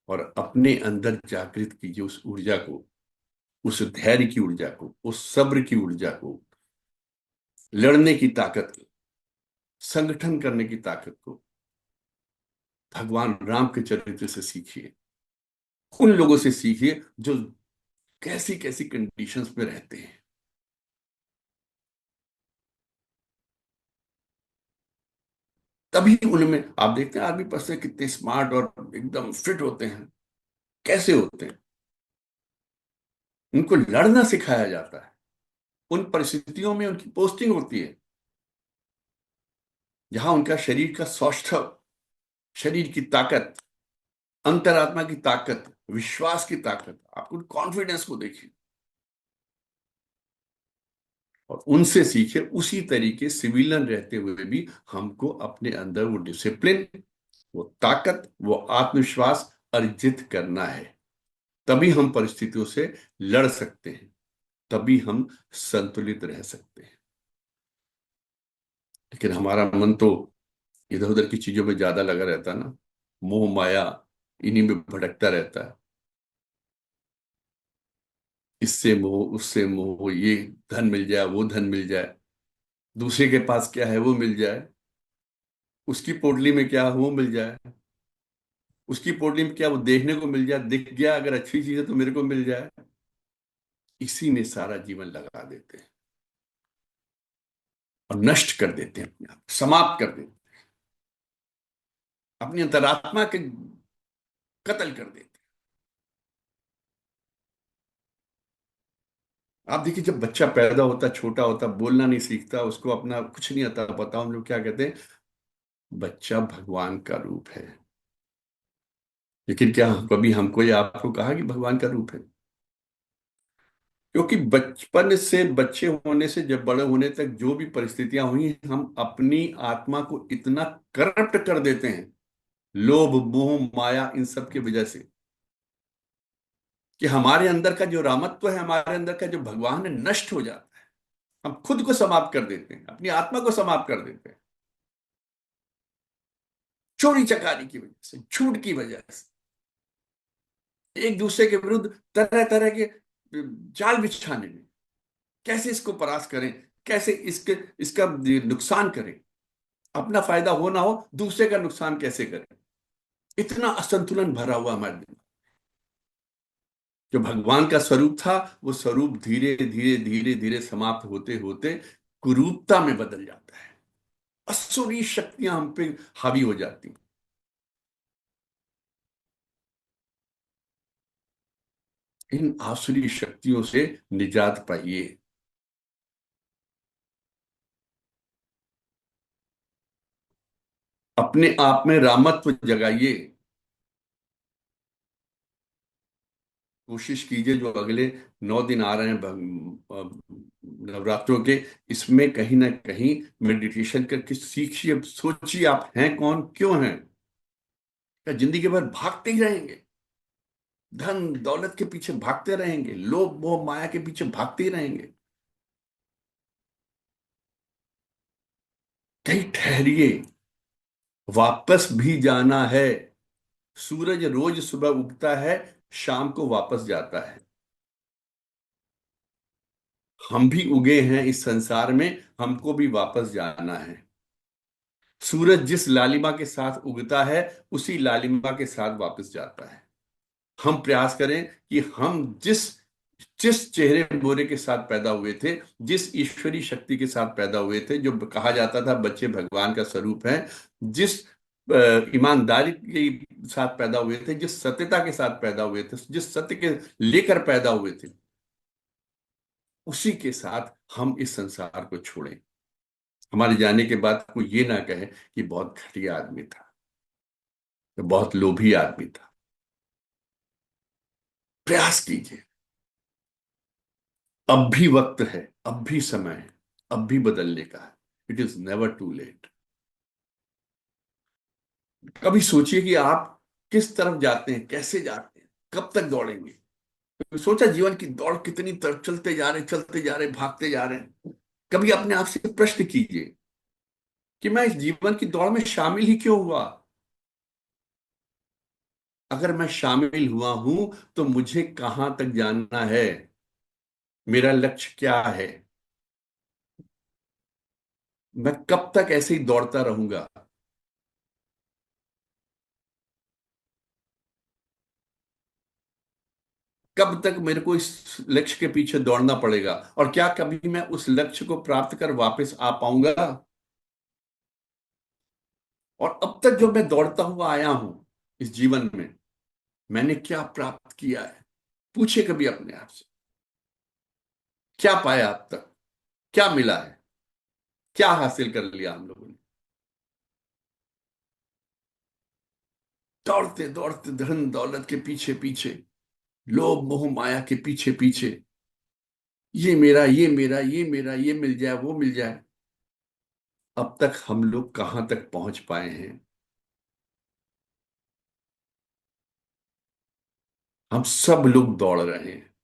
और अपने अंदर जागृत कीजिए उस ऊर्जा को, उस धैर्य की ऊर्जा को, उस सब्र की ऊर्जा को, लड़ने की ताकत को, संगठन करने की ताकत को। भगवान राम के चरित्र से सीखिए, उन लोगों से सीखिए जो कैसी कैसी कंडीशंस में रहते हैं। तभी उनमें आप देखते हैं आर्मी पर्सन कितने स्मार्ट और एकदम फिट होते हैं। कैसे होते हैं? उनको लड़ना सिखाया जाता है। उन परिस्थितियों में उनकी पोस्टिंग होती है जहां उनका शरीर का सौष्ठव, शरीर की ताकत, अंतरात्मा की ताकत, विश्वास की ताकत, आपको कॉन्फिडेंस को देखिए और उनसे सीखे। उसी तरीके सिविलियन रहते हुए भी हमको अपने अंदर वो डिसिप्लिन, वो ताकत, वो आत्मविश्वास अर्जित करना है। तभी हम परिस्थितियों से लड़ सकते हैं, तभी हम संतुलित रह सकते हैं। लेकिन हमारा मन तो इधर उधर की चीजों में ज्यादा लगा रहता ना, मोह माया, इन्हीं में भटकता रहता है। इससे मोह, उससे मोह, ये धन मिल जाए, वो धन मिल जाए, दूसरे के पास क्या है वो मिल जाए, उसकी पोटली में क्या है वो मिल जाए, उसकी पोटली में क्या वो देखने को मिल जाए, दिख गया अगर अच्छी चीज है तो मेरे को मिल जाए। इसी में सारा जीवन लगा देते हैं और नष्ट कर देते हैं, अपने आप समाप्त कर देते हैं, अपनी अंतरात्मा के कत्ल कर देते हैं। आप देखिए, जब बच्चा पैदा होता, छोटा होता, बोलना नहीं सीखता, उसको अपना कुछ नहीं आता पता, हम लोग क्या कहते हैं, बच्चा भगवान का रूप है। लेकिन क्या कभी हमको या आपको कहा कि भगवान का रूप है? क्योंकि बचपन से, बच्चे होने से जब बड़े होने तक जो भी परिस्थितियां हुई, हम अपनी आत्मा को इतना करप्ट कर देते हैं, लोभ मोह माया इन सब की वजह से, कि हमारे अंदर का जो रामत्व है, हमारे अंदर का जो भगवान है, नष्ट हो जाता है। हम खुद को समाप्त कर देते हैं, अपनी आत्मा को समाप्त कर देते हैं, चोरी चकारी की वजह से, झूठ की वजह से, एक दूसरे के विरुद्ध तरह तरह के जाल बिछाने में, कैसे इसको परास्त करें, कैसे इसके इसका नुकसान करें, अपना फायदा हो ना हो, दूसरे का नुकसान कैसे करें। इतना असंतुलन भरा हुआ हमारे दिमाग। जो भगवान का स्वरूप था, वो स्वरूप धीरे धीरे धीरे धीरे समाप्त होते होते कुरूपता में बदल जाता है। असुरी शक्तियां हम पे हावी हो जाती। इन आसुरी शक्तियों से निजात पाइए। अपने आप में रामत्व जगाइए। कोशिश कीजिए, जो अगले 9 दिन आ रहे हैं नवरात्रों के, इसमें कहीं ना कहीं मेडिटेशन करके सीखिए, सोचिए आप हैं कौन, क्यों हैं। क्या जिंदगी भर भागते ही रहेंगे, धन दौलत के पीछे भागते रहेंगे, लोभ मोह माया के पीछे भागते ही रहेंगे? कहीं ठहरिए, वापस भी जाना है। सूरज रोज सुबह उगता है, शाम को वापस जाता है। हम भी उगे हैं इस संसार में, हमको भी वापस जाना है। सूरज जिस लालिमा के साथ उगता है, उसी लालिमा के साथ वापस जाता है। हम प्रयास करें कि हम जिस जिस चेहरे मोहरे के साथ पैदा हुए थे, जिस ईश्वरी शक्ति के साथ पैदा हुए थे, जो कहा जाता था बच्चे भगवान का स्वरूप है, जिस ईमानदारी के साथ पैदा हुए थे, जिस सत्यता के साथ पैदा हुए थे, जिस सत्य के लेकर पैदा हुए थे, उसी के साथ हम इस संसार को छोड़ें। हमारे जाने के बाद कोई ये ना कहे कि बहुत घटिया आदमी था, तो बहुत लोभी आदमी था। प्रयास कीजिए, अब भी वक्त है, अब भी समय है, अब भी बदलने का है। It is never too late. कभी सोचिए कि आप किस तरफ जाते हैं, कैसे जाते हैं, कब तक दौड़ेंगे। कभी सोचा जीवन की दौड़ कितनी तरफ चलते जा रहे, चलते जा रहे, भागते जा रहे हैं? कभी अपने आप से प्रश्न कीजिए कि मैं इस जीवन की दौड़ में शामिल ही क्यों हुआ? अगर मैं शामिल हुआ हूं तो मुझे कहां तक जाना है, मेरा लक्ष्य क्या है, मैं कब तक ऐसे ही दौड़ता रहूंगा? कब तक मेरे को इस लक्ष्य के पीछे दौड़ना पड़ेगा? और क्या कभी मैं उस लक्ष्य को प्राप्त कर वापस आ पाऊंगा? और अब तक जो मैं दौड़ता हुआ आया हूं इस जीवन में, मैंने क्या प्राप्त किया है? पूछे कभी अपने आप से, क्या पाया अब तक, क्या मिला है, क्या हासिल कर लिया हम लोगों ने? दौड़ते दौड़ते धन दौलत के पीछे पीछे, लोभ मोह माया के पीछे पीछे, ये मेरा, ये मेरा, ये मेरा, ये मिल जाए, वो मिल जाए। अब तक हम लोग कहां तक पहुंच पाए हैं? हम सब लोग दौड़ रहे हैं,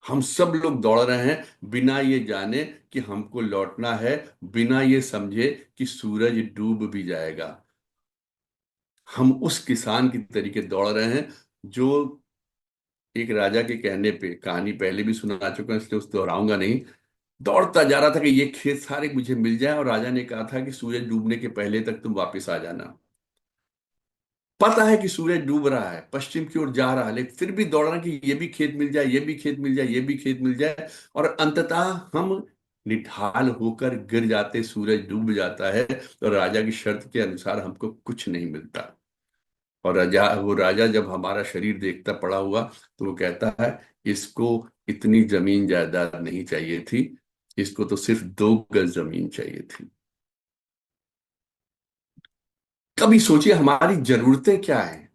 हम सब लोग दौड़ रहे हैं, बिना ये जाने कि हमको लौटना है, बिना ये समझे कि सूरज डूब भी जाएगा। हम उस किसान की तरीके दौड़ रहे हैं जो एक राजा के कहने पे, कहानी पहले भी सुना चुका हूं इसलिए उस दोहराऊंगा नहीं, दौड़ता जा रहा था कि ये खेत सारे मुझे मिल जाए, और राजा ने कहा था कि सूरज डूबने के पहले तक तुम वापस आ जाना। पता है कि सूरज डूब रहा है, पश्चिम की ओर जा रहा है, लेकिन फिर भी दौड़ रहा है कि ये भी खेत मिल जाए, ये भी खेत मिल जाए, ये भी खेत मिल जाए। और अंततः हम निढाल होकर गिर जाते, सूरज डूब जाता है, और राजा की शर्त के अनुसार हमको कुछ नहीं मिलता। और राजा जब हमारा शरीर देखता पड़ा हुआ, तो वो कहता है, इसको इतनी जमीन जायदाद नहीं चाहिए थी, इसको तो सिर्फ 2 गज जमीन चाहिए थी। कभी सोचिए हमारी जरूरतें क्या हैं।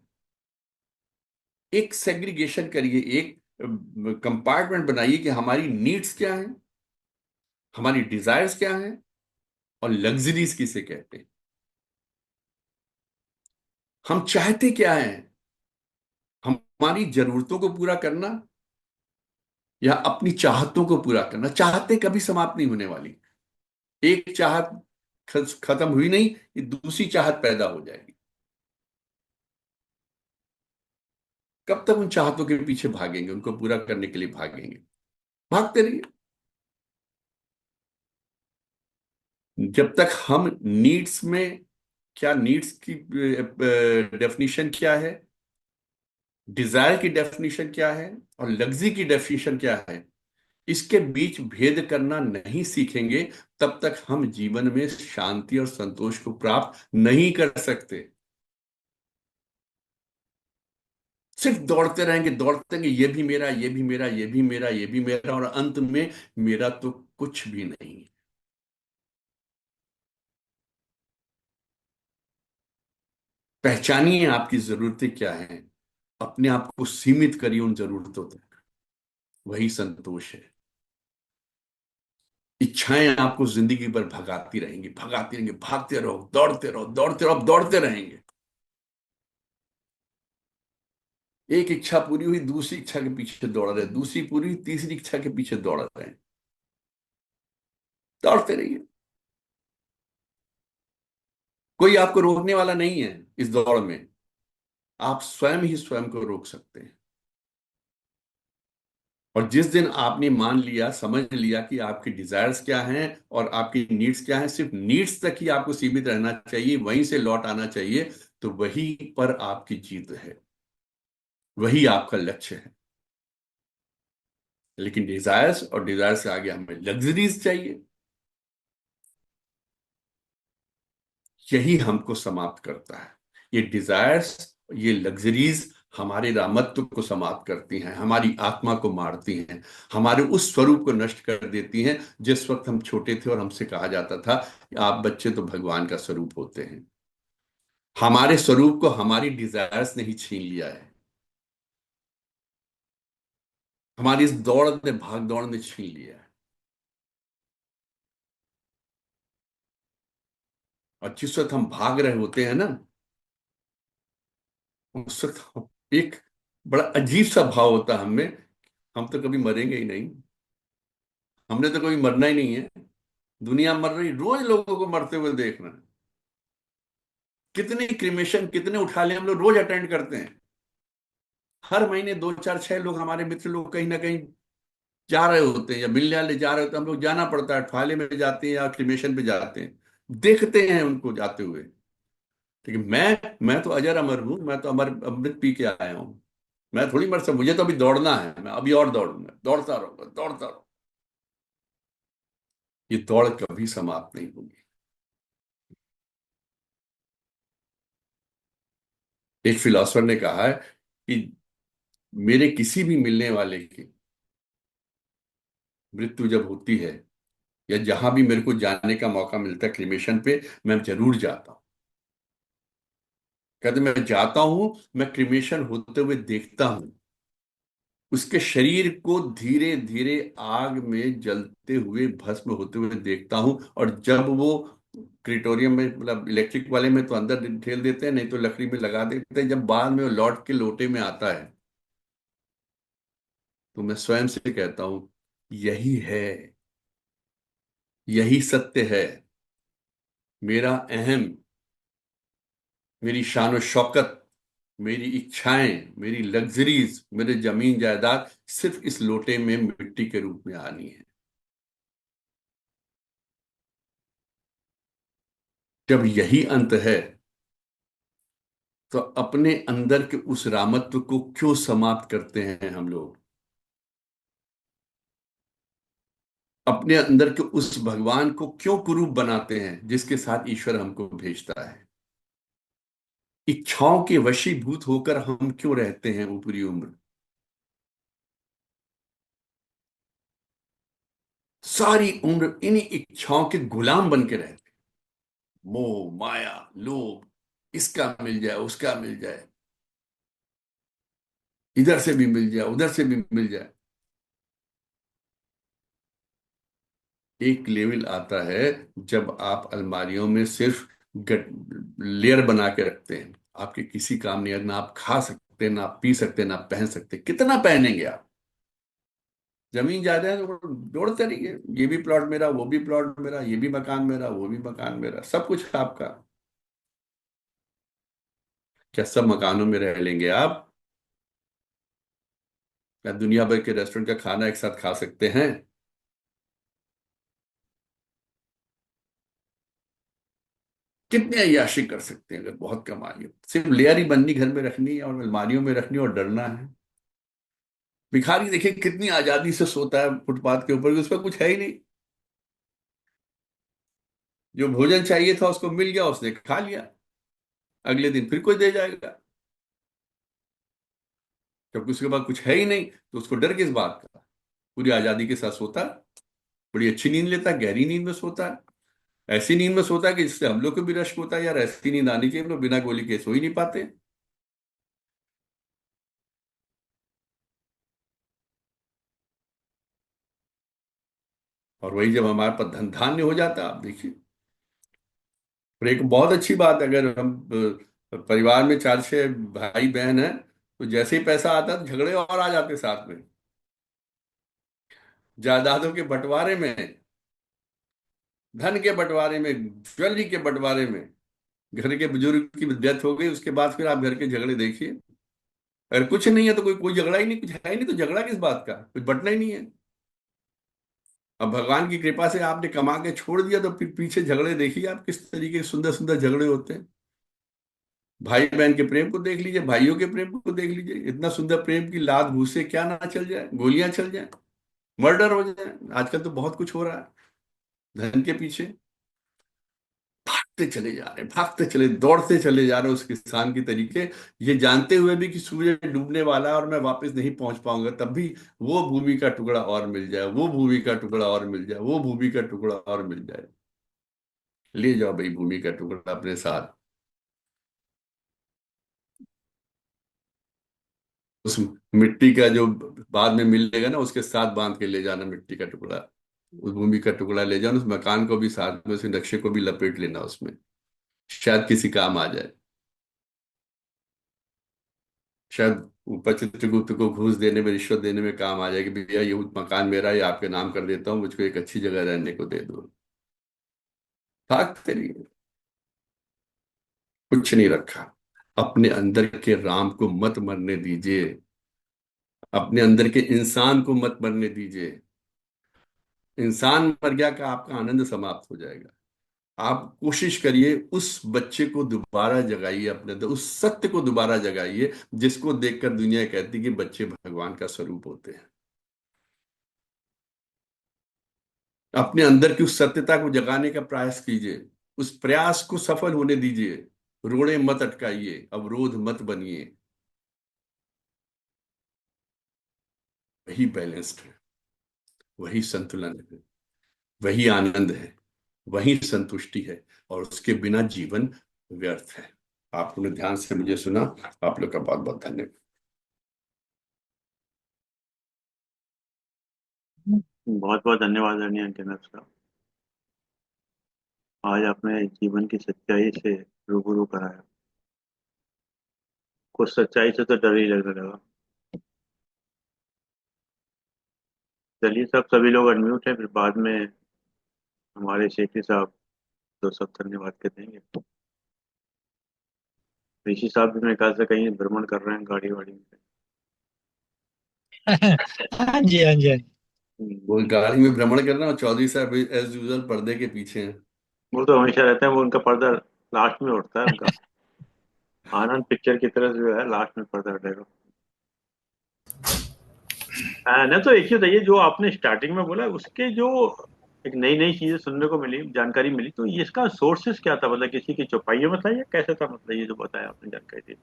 एक सेग्रीगेशन करिए, एक कंपार्टमेंट बनाइए कि हमारी नीड्स क्या हैं, हमारी डिजायर्स क्या हैं, और लग्जरीज किसे कहते हैं। हम चाहते क्या हैं, हमारी जरूरतों को पूरा करना या अपनी चाहतों को पूरा करना। चाहते कभी समाप्त नहीं होने वाली। एक चाहत खत्म हुई नहीं, ये दूसरी चाहत पैदा हो जाएगी। कब तक उन चाहतों के पीछे भागेंगे, उनको पूरा करने के लिए भागेंगे? भागते रहिए। जब तक हम नीड्स में, क्या नीड्स की डेफिनेशन क्या है, डिजायर की डेफिनेशन क्या है, और लग्जरी की डेफिनेशन क्या है, इसके बीच भेद करना नहीं सीखेंगे, तब तक हम जीवन में शांति और संतोष को प्राप्त नहीं कर सकते। सिर्फ दौड़ते रहेंगे, ये भी मेरा, ये भी मेरा, ये भी मेरा, ये भी मेरा, और अंत में मेरा तो कुछ भी नहीं। पहचानिए आपकी जरूरतें क्या हैं, अपने आप को सीमित करिए उन जरूरतों तक, वही संतोष है। इच्छाएं आपको जिंदगी भर भगाती रहेंगी, भगाती रहेंगी, भागते रहो, दौड़ते रहो, दौड़ते रहो, अब दौड़ते रहेंगे। एक इच्छा पूरी हुई, दूसरी इच्छा के पीछे दौड़ रहे हैं, दूसरी पूरी हुई, तीसरी इच्छा के पीछे दौड़ रहे हैं। दौड़ते रहिए। कोई आपको रोकने वाला नहीं है इस दौड़ में। आप स्वयं ही स्वयं को रोक सकते हैं। और जिस दिन आपने मान लिया, समझ लिया कि आपकी डिजायर्स क्या हैं और आपकी नीड्स क्या हैं, सिर्फ नीड्स तक ही आपको सीमित रहना चाहिए, वहीं से लौट आना चाहिए, तो वहीं पर आपकी जीत है, वही आपका लक्ष्य है। लेकिन डिजायर्स और डिजायर से आगे हमें लग्जरीज चाहिए, यही हमको समाप्त करता है। ये डिजायर्स, ये लग्जरीज हमारे रामत्व को समाप्त करती हैं, हमारी आत्मा को मारती हैं, हमारे उस स्वरूप को नष्ट कर देती हैं। जिस वक्त हम छोटे थे और हमसे कहा जाता था कि आप बच्चे तो भगवान का स्वरूप होते हैं, हमारे स्वरूप को हमारी डिजायर्स ने ही छीन लिया है, हमारी इस दौड़ ने, भाग दौड़ ने छीन लिया है। और जिस वक्त हम भाग रहे होते हैं ना, उस वक्त एक बड़ा अजीब सा भाव होता है हमें, हम तो कभी मरेंगे ही नहीं, हमने तो कभी मरना ही नहीं है। दुनिया मर रही, रोज लोगों को मरते हुए देख रहे हैं। कितने क्रिमेशन, कितने उठा ले हम लोग रोज अटेंड करते हैं। हर महीने 2 4 6 लोग, हमारे मित्र लोग कहीं ना कहीं जा रहे होते हैं या मिलने वाले जा रहे होते हैं, हम लोग जाना पड़ता है, ठवाले में जाते हैं या क्रिमेशन पे जाते हैं, देखते हैं उनको जाते हुए। लेकिन मैं तो अजर अमर हूं, मैं तो अमर अमृत पी के आया हूं। मैं थोड़ी मर सकता, मुझे तो अभी दौड़ना है, मैं अभी और दौड़ूंगा, दौड़ता रहूंगा, दौड़ता रहूंगा। ये दौड़ कभी समाप्त नहीं होगी। एक फिलोसफर ने कहा है कि मेरे किसी भी मिलने वाले की मृत्यु जब होती है, या जहां भी मेरे को जाने का मौका मिलता है क्रिमेशन पे, मैं जरूर जाता हूं। कहते मैं जाता हूं, मैं क्रिमेशन होते हुए देखता हूं, उसके शरीर को धीरे धीरे आग में जलते हुए, भस्म होते हुए देखता हूं। और जब वो क्रिटोरियम में, मतलब इलेक्ट्रिक वाले में तो अंदर ढेल देते हैं, नहीं तो लकड़ी में लगा देते हैं, जब बाद में वो लौट के लोटे में आता है, तो मैं स्वयं से कहता हूं, यही है, यही सत्य है। मेरा अहम मेरी शान और शौकत, मेरी इच्छाएं, मेरी लग्जरीज, मेरे जमीन जायदाद सिर्फ इस लोटे में मिट्टी के रूप में आनी है। जब यही अंत है, तो अपने अंदर के उस रामत्व को क्यों समाप्त करते हैं हम लोग? अपने अंदर के उस भगवान को क्यों कुरूप बनाते हैं जिसके साथ ईश्वर हमको भेजता है? इच्छाओं के वशीभूत होकर हम क्यों रहते हैं ऊपरी उम्र? सारी उम्र इन्हीं इच्छाओं के गुलाम बन के रहते हैं। मोह, माया, लोभ, इसका मिल जाए, उसका मिल जाए, इधर से भी मिल जाए, उधर से भी मिल जाए। एक लेवल आता है जब आप अलमारियों में सिर्फ लेयर बना के रखते हैं, आपके किसी काम नहीं है। ना आप खा सकते, ना आप पी सकते, ना आप पहन सकते। कितना पहनेंगे आप? जमीन ज्यादा है तो जोड़ते रहिए, ये भी प्लॉट मेरा, वो भी प्लॉट मेरा, ये भी मकान मेरा, वो भी मकान मेरा, सब कुछ आपका। क्या सब मकानों में रह लेंगे आप? क्या दुनिया भर के रेस्टोरेंट का खाना एक साथ खा सकते हैं? कितने अय्याशी कर सकते हैं अगर बहुत कमाई हो? सिर्फ लेयर ही बननी, घर में रखनी है और अलमारियों में रखनी और डरना है। भिखारी देखिए कितनी आजादी से सोता है फुटपाथ के ऊपर, उसका कुछ है ही नहीं। जो भोजन चाहिए था उसको मिल गया, उसने खा लिया, अगले दिन फिर कोई दे जाएगा। जबकि उसके पास कुछ है ही नहीं, तो उसको डर किस बात का? पूरी आजादी के साथ सोता है, बड़ी अच्छी नींद लेता है, गहरी नींद में सोता है। ऐसी नींद में सोता है कि जिससे हम लोग को भी रश्क होता है, यार ऐसी नींद आनी चाहिए, हम लोग बिना गोली के सो ही नहीं पाते। और वही जब हमारे पास धन धान्य हो जाता है, आप देखिए। और एक बहुत अच्छी बात, अगर हम परिवार में चार छह भाई बहन हैं, तो जैसे ही पैसा आता है तो झगड़े और आ जाते साथ में। जायदादों के बंटवारे में, धन के बंटवारे में, ज्वेलरी के बंटवारे में। घर के बुजुर्ग की डेथ हो गई, उसके बाद फिर आप घर के झगड़े देखिए। अगर कुछ नहीं है तो कोई कोई झगड़ा ही नहीं, कुछ है ही नहीं, तो झगड़ा किस बात का? कुछ बंटना ही नहीं है। अब भगवान की कृपा से आपने कमा के छोड़ दिया, तो फिर पीछे झगड़े देखिए आप, किस तरीके के सुंदर सुंदर झगड़े होते हैं। भाई बहन के प्रेम को देख लीजिए, भाइयों के प्रेम को देख लीजिए। इतना सुंदर प्रेम की लात घूसे क्या ना चल जाए, गोलियां चल जाए, मर्डर हो जाए। आजकल तो बहुत कुछ हो रहा है धन के पीछे। भागते चले जा रहे, भागते चले, दौड़ते चले जा रहे हैं उस किसान की तरीके, ये जानते हुए भी कि सूरज डूबने वाला है और मैं वापस नहीं पहुंच पाऊंगा। तब भी वो भूमि का टुकड़ा और मिल जाए, वो भूमि का टुकड़ा और मिल जाए, वो भूमि का टुकड़ा और मिल जाए। ले जाओ भाई भूमि का टुकड़ा अपने साथ। उस मिट्टी का जो बाद में मिलेगा ना, उसके साथ बांध के ले जाना मिट्टी का टुकड़ा। उस भूमि का टुकड़ा ले जाना, उस मकान को भी साथ में, उस नक्शे को भी लपेट लेना उसमें, शायद किसी काम आ जाए। शायद ऊपर चित्रगुप्त को घूस देने में, रिश्वत देने में काम आ जाएगी। भैया ये मकान मेरा है, आपके नाम कर देता हूँ, मुझको एक अच्छी जगह रहने को दे दो। भागते रहिए, कुछ नहीं रखा। अपने अंदर के राम को मत मरने दीजिए, अपने अंदर के इंसान को मत मरने दीजिए। इंसान मर गया का आपका आनंद समाप्त हो जाएगा। आप कोशिश करिए उस बच्चे को दोबारा जगाइए, अपने अंदर उस सत्य को दोबारा जगाइए, जिसको देखकर दुनिया कहती है कि बच्चे भगवान का स्वरूप होते हैं। अपने अंदर की उस सत्यता को जगाने का प्रयास कीजिए, उस प्रयास को सफल होने दीजिए। रोड़े मत अटकाइए, अवरोध मत बनिए। वही बैलेंस्ड है, वही संतुलन है, वही आनंद है, वही संतुष्टि है। और उसके बिना जीवन व्यर्थ है। आपने ध्यान से मुझे सुना, आप लोग का बहुत बहुत धन्यवाद। बहुत बहुत धन्यवाद आदरणीय अंकनाथ साहब। आज आपने जीवन की सच्चाई से रूबरू कराया। कुछ सच्चाई से तो डर ही लगने लगा। चलिए, सब सभी लोग अनम्यूट हैं, फिर बाद में हमारे शेखी साहब तो सब धन्यवाद कहते हैं। ऋषि साहब भी मेरे ख्याल से कहीं भ्रमण कर रहे हैं गाड़ी वाड़ी में। हाँ जी, हाँ जी, हाँ जी। वो गाड़ी में भ्रमण कर रहे हैं और चौधरी साहब एज यूजुअल पर्दे के पीछे हैं। वो तो हमेशा रहते हैं, वो उनका पर्दा लास्ट में उठता है उनका। आनंद पिक्चर की तरह जो है लास्ट में पर्दा हटेगा। ना तो एक ही बताइए, जो आपने स्टार्टिंग में बोला उसके जो एक नई नई चीजें सुनने को मिली, जानकारी मिली, तो ये इसका सोर्सेस क्या था? मतलब किसी की चौपाइयों में था या कैसे था? मतलब ये जो बताया आपने जानकारी दी।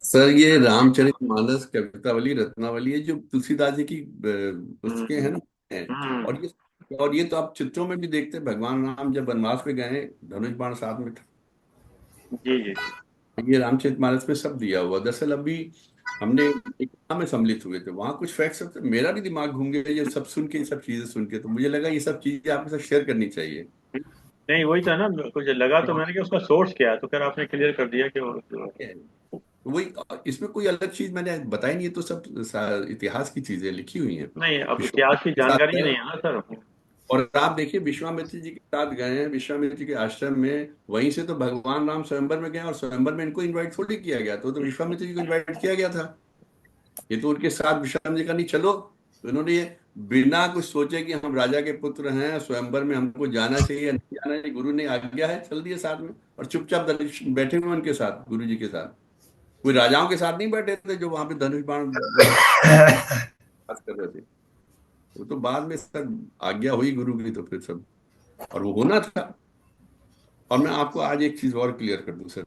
सर ये रामचरितमानस कवितावली रत्नावली है जो तुलसीदास जी की पुस्तकें हैं हम्म। ना, हैं। हम्म। और ये तो आप चित्रों में भी देखते हैं, भगवान राम जब वनवास में गए धनुष बाण साथ में था। जी जी जी। ये रामचरितमानस में सब दिया हुआ। दरअसल अभी हमने एक में सम्मिलित हुए थे, वहां कुछ फैक्ट्स थे, मेरा भी दिमाग घूम गया ये सब सुन के, ये सब चीजें सुन के, तो मुझे लगा ये सब चीजें आपके साथ शेयर करनी चाहिए। नहीं वही था ना, कुछ लगा तो मैंने कि उसका सोर्स क्या है, तो फिर आपने क्लियर कर दिया कि वो। वही, इसमें कोई अलग चीज मैंने बताई नहीं है, तो सब इतिहास की चीजें लिखी हुई हैं। नहीं, अब इतिहास की विश्वामित्र के साथ जानकारी ही गए, नहीं है ना सर। और आप देखिए विश्वामित्र जी के साथ गए हैं, विश्वामित्र जी के आश्रम में, वहीं से तो भगवान राम स्वयंवर में गए, और स्वयंवर में इनको इनवाइट थोड़ी किया गया, तो विश्वामित्र जी को इनवाइट किया गया था। ये तो उनके साथ विश्वामित्र जी का नहीं, चलो, तो इन्होंने ये बिना कुछ सोचे कि हम राजा के पुत्र हैं, स्वयंवर में हमको जाना चाहिए या नहीं जाना चाहिए, गुरु ने आज्ञा है, चल दिए साथ में, और चुपचाप बैठे हुए उनके साथ, गुरु जी के साथ। कोई राजाओं के साथ नहीं बैठे थे जो वहां पे धनुष बाण बात कर रहे थे। वो तो बाद में सब आज्ञा हुई गुरु की, तो फिर सब, और वो होना था। और मैं आपको आज एक चीज और क्लियर कर दूं सर,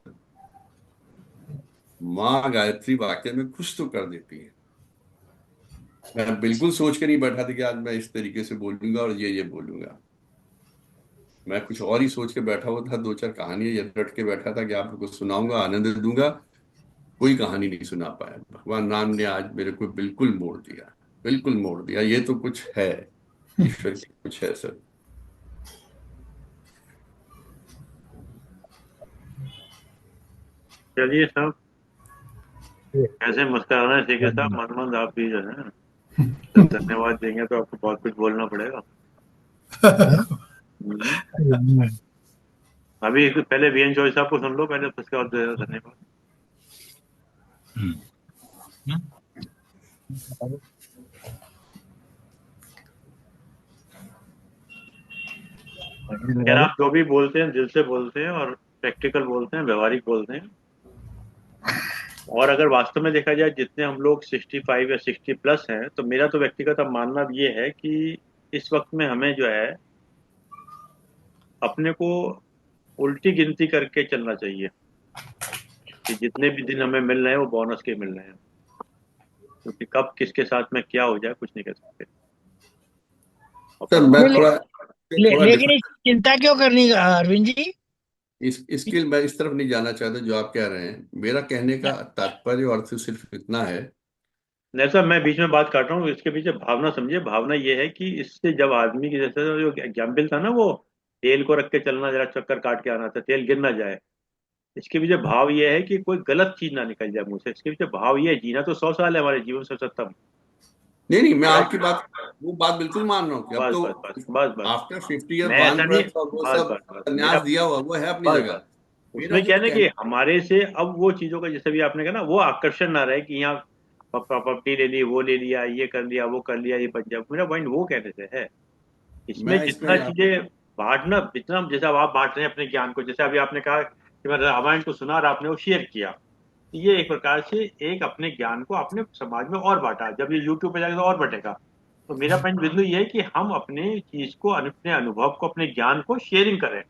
माँ गायत्री वाक्य में कुछ तो कर देती है। मैं बिल्कुल सोच के नहीं बैठा था कि आज मैं इस तरीके से बोलूंगा और ये बोलूंगा। मैं कुछ और ही सोच के बैठा हुआ था, दो चार कहानियां ये रट के बैठा था कि आप लोग को सुनाऊंगा, आनंद दूंगा। कोई कहानी नहीं सुना पाया। भगवान राम ने आज मेरे को बिल्कुल मोड़ दिया, बिल्कुल मोड़ दिया। ये तो कुछ है, ईश्वर की कुछ है सर। चलिए साहब, ऐसे मुस्कुराना सीखे साहब, मनमंद आप भी जो है जब धन्यवाद देंगे तो आपको बहुत कुछ बोलना पड़ेगा। हम्म। अभी पहले वीएन जॉय साहब को सुन लो पहले, उसके बाद दे दो धन्यवाद। यार आप जो भी बोलते हैं दिल से बोलते हैं और प्रैक्टिकल बोलते हैं, व्यवहारिक बोलते हैं। और अगर वास्तव में देखा जाए जितने हम लोग 65 या 60 प्लस हैं, तो मेरा तो व्यक्तिगत अब मानना ये है कि इस वक्त में हमें जो है अपने को उल्टी गिनती करके चलना चाहिए कि जितने भी दिन हमें मिल रहे हैं वो बोनस के मिल रहे हैं। क्योंकि कब किसके साथ में क्या हो जाए कुछ नहीं कह सकते। और सर मैं ले, ले, थोड़ा थोड़ा लेकिन डिफरेंट, इसकी चिंता क्यों करनी अरविंद जी? इसके मैं इस तरफ नहीं जाना चाहता जो आप कह रहे हैं। मेरा कहने का तात्पर्य और अर्थ सिर्फ इतना है। नहीं सर, मैं बीच में बात काट रहा हूँ, इसके पीछे भावना समझिए। भावना ये है कि इससे जब आदमी की, जैसे जो एग्जाम्पल था ना वो तेल को रख के चलना, जरा चक्कर काट के आना था, तेल गिर ना जाए। इसके पीछे भाव ये है कि कोई गलत चीज ना निकल जाए मुंह से। इसके पीछे भाव ये है, जीना तो 100 साल है हमारे जीवन से सत्तम। नहीं नहीं, मैं बड़ा आपकी बात, वो बात बिल्कुल मान रहा हूँ कि अब बस तो बस बस बस बस। आफ्टर 50 ईयर मैं ऐसा वान नहीं, प्रथ और वो बस सब बस बस मेरा, संन्यास दिया हुआ वो है अपनी बस जगह। बस। मेरा उसमें क्या है सिर्फ ना कि कहना, हमारे से अब वो चीजों का, जैसे भी आपने कहा ना, वो आकर्षण ना रहे कि यहाँ प्रॉपर्टी ले ली, वो ले लिया, ये कर लिया, वो कर लिया, ये पंजाब। मेरा पॉइंट वो कहने से है, इसमें मैं जितना इसमें चीजें बांटना, जितना जैसे अब आप बांट रहे हैं अपने ज्ञान को, जैसे अभी आपने कहा कि मैं रामायण को सुना और आपने वो शेयर किया, ये एक प्रकार से एक अपने ज्ञान को अपने समाज में और बांटा। जब ये यूट्यूब पे जाएगा तो और बटेगा। तो मेरा पॉइंट बिंदु ये है कि हम अपने चीज को, अपने अनुभव को, अपने ज्ञान को शेयरिंग करें।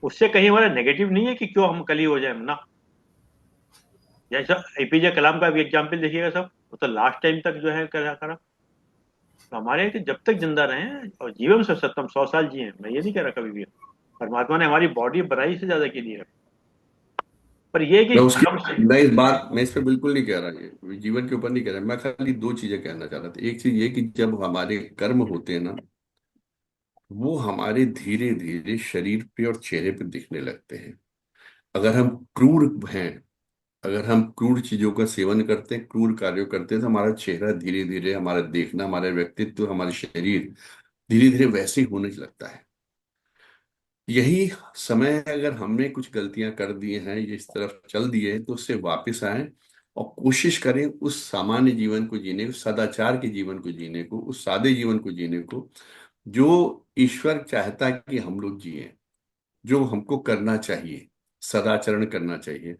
उससे कहीं हमारा नेगेटिव नहीं है कि क्यों हम कली हो जाए ना। जैसा एपीजे कलाम का भी एग्जाम्पल देखिएगा सब, वो तो लास्ट टाइम तक जो है करा करा। तो हमारे यहाँ कि जब तक जिंदा रहे और जीवन से सत्तम 100 साल जिए, मैं ये नहीं कह रहा कभी भी। परमात्मा ने हमारी बॉडी बनाई से ज्यादा के लिए है। पर ये है कि मैं उसकी कर्म से। मैं इस पे बिल्कुल नहीं कह रहा, ये जीवन के ऊपर नहीं कह रहा। मैं खाली दो चीजें कहना चाह रहा था। एक चीज ये कि जब हमारे कर्म होते हैं ना, वो हमारे धीरे धीरे शरीर पे और चेहरे पे दिखने लगते हैं। अगर हम क्रूर हैं, अगर हम क्रूर चीजों का सेवन करते हैं, क्रूर कार्यों करते हैं, तो हमारा चेहरा धीरे धीरे, हमारा देखना, हमारा व्यक्तित्व, हमारे शरीर धीरे धीरे वैसे ही होने लगता है। यही समय है, अगर हमने कुछ गलतियां कर दी हैं, ये इस तरफ चल दिए, तो उससे वापस आए और कोशिश करें उस सामान्य जीवन को जीने, उस सदाचार के जीवन को जीने को, उस सादे जीवन को जीने को जो ईश्वर चाहता है कि हम लोग जिए, जो हमको करना चाहिए, सदाचरण करना चाहिए।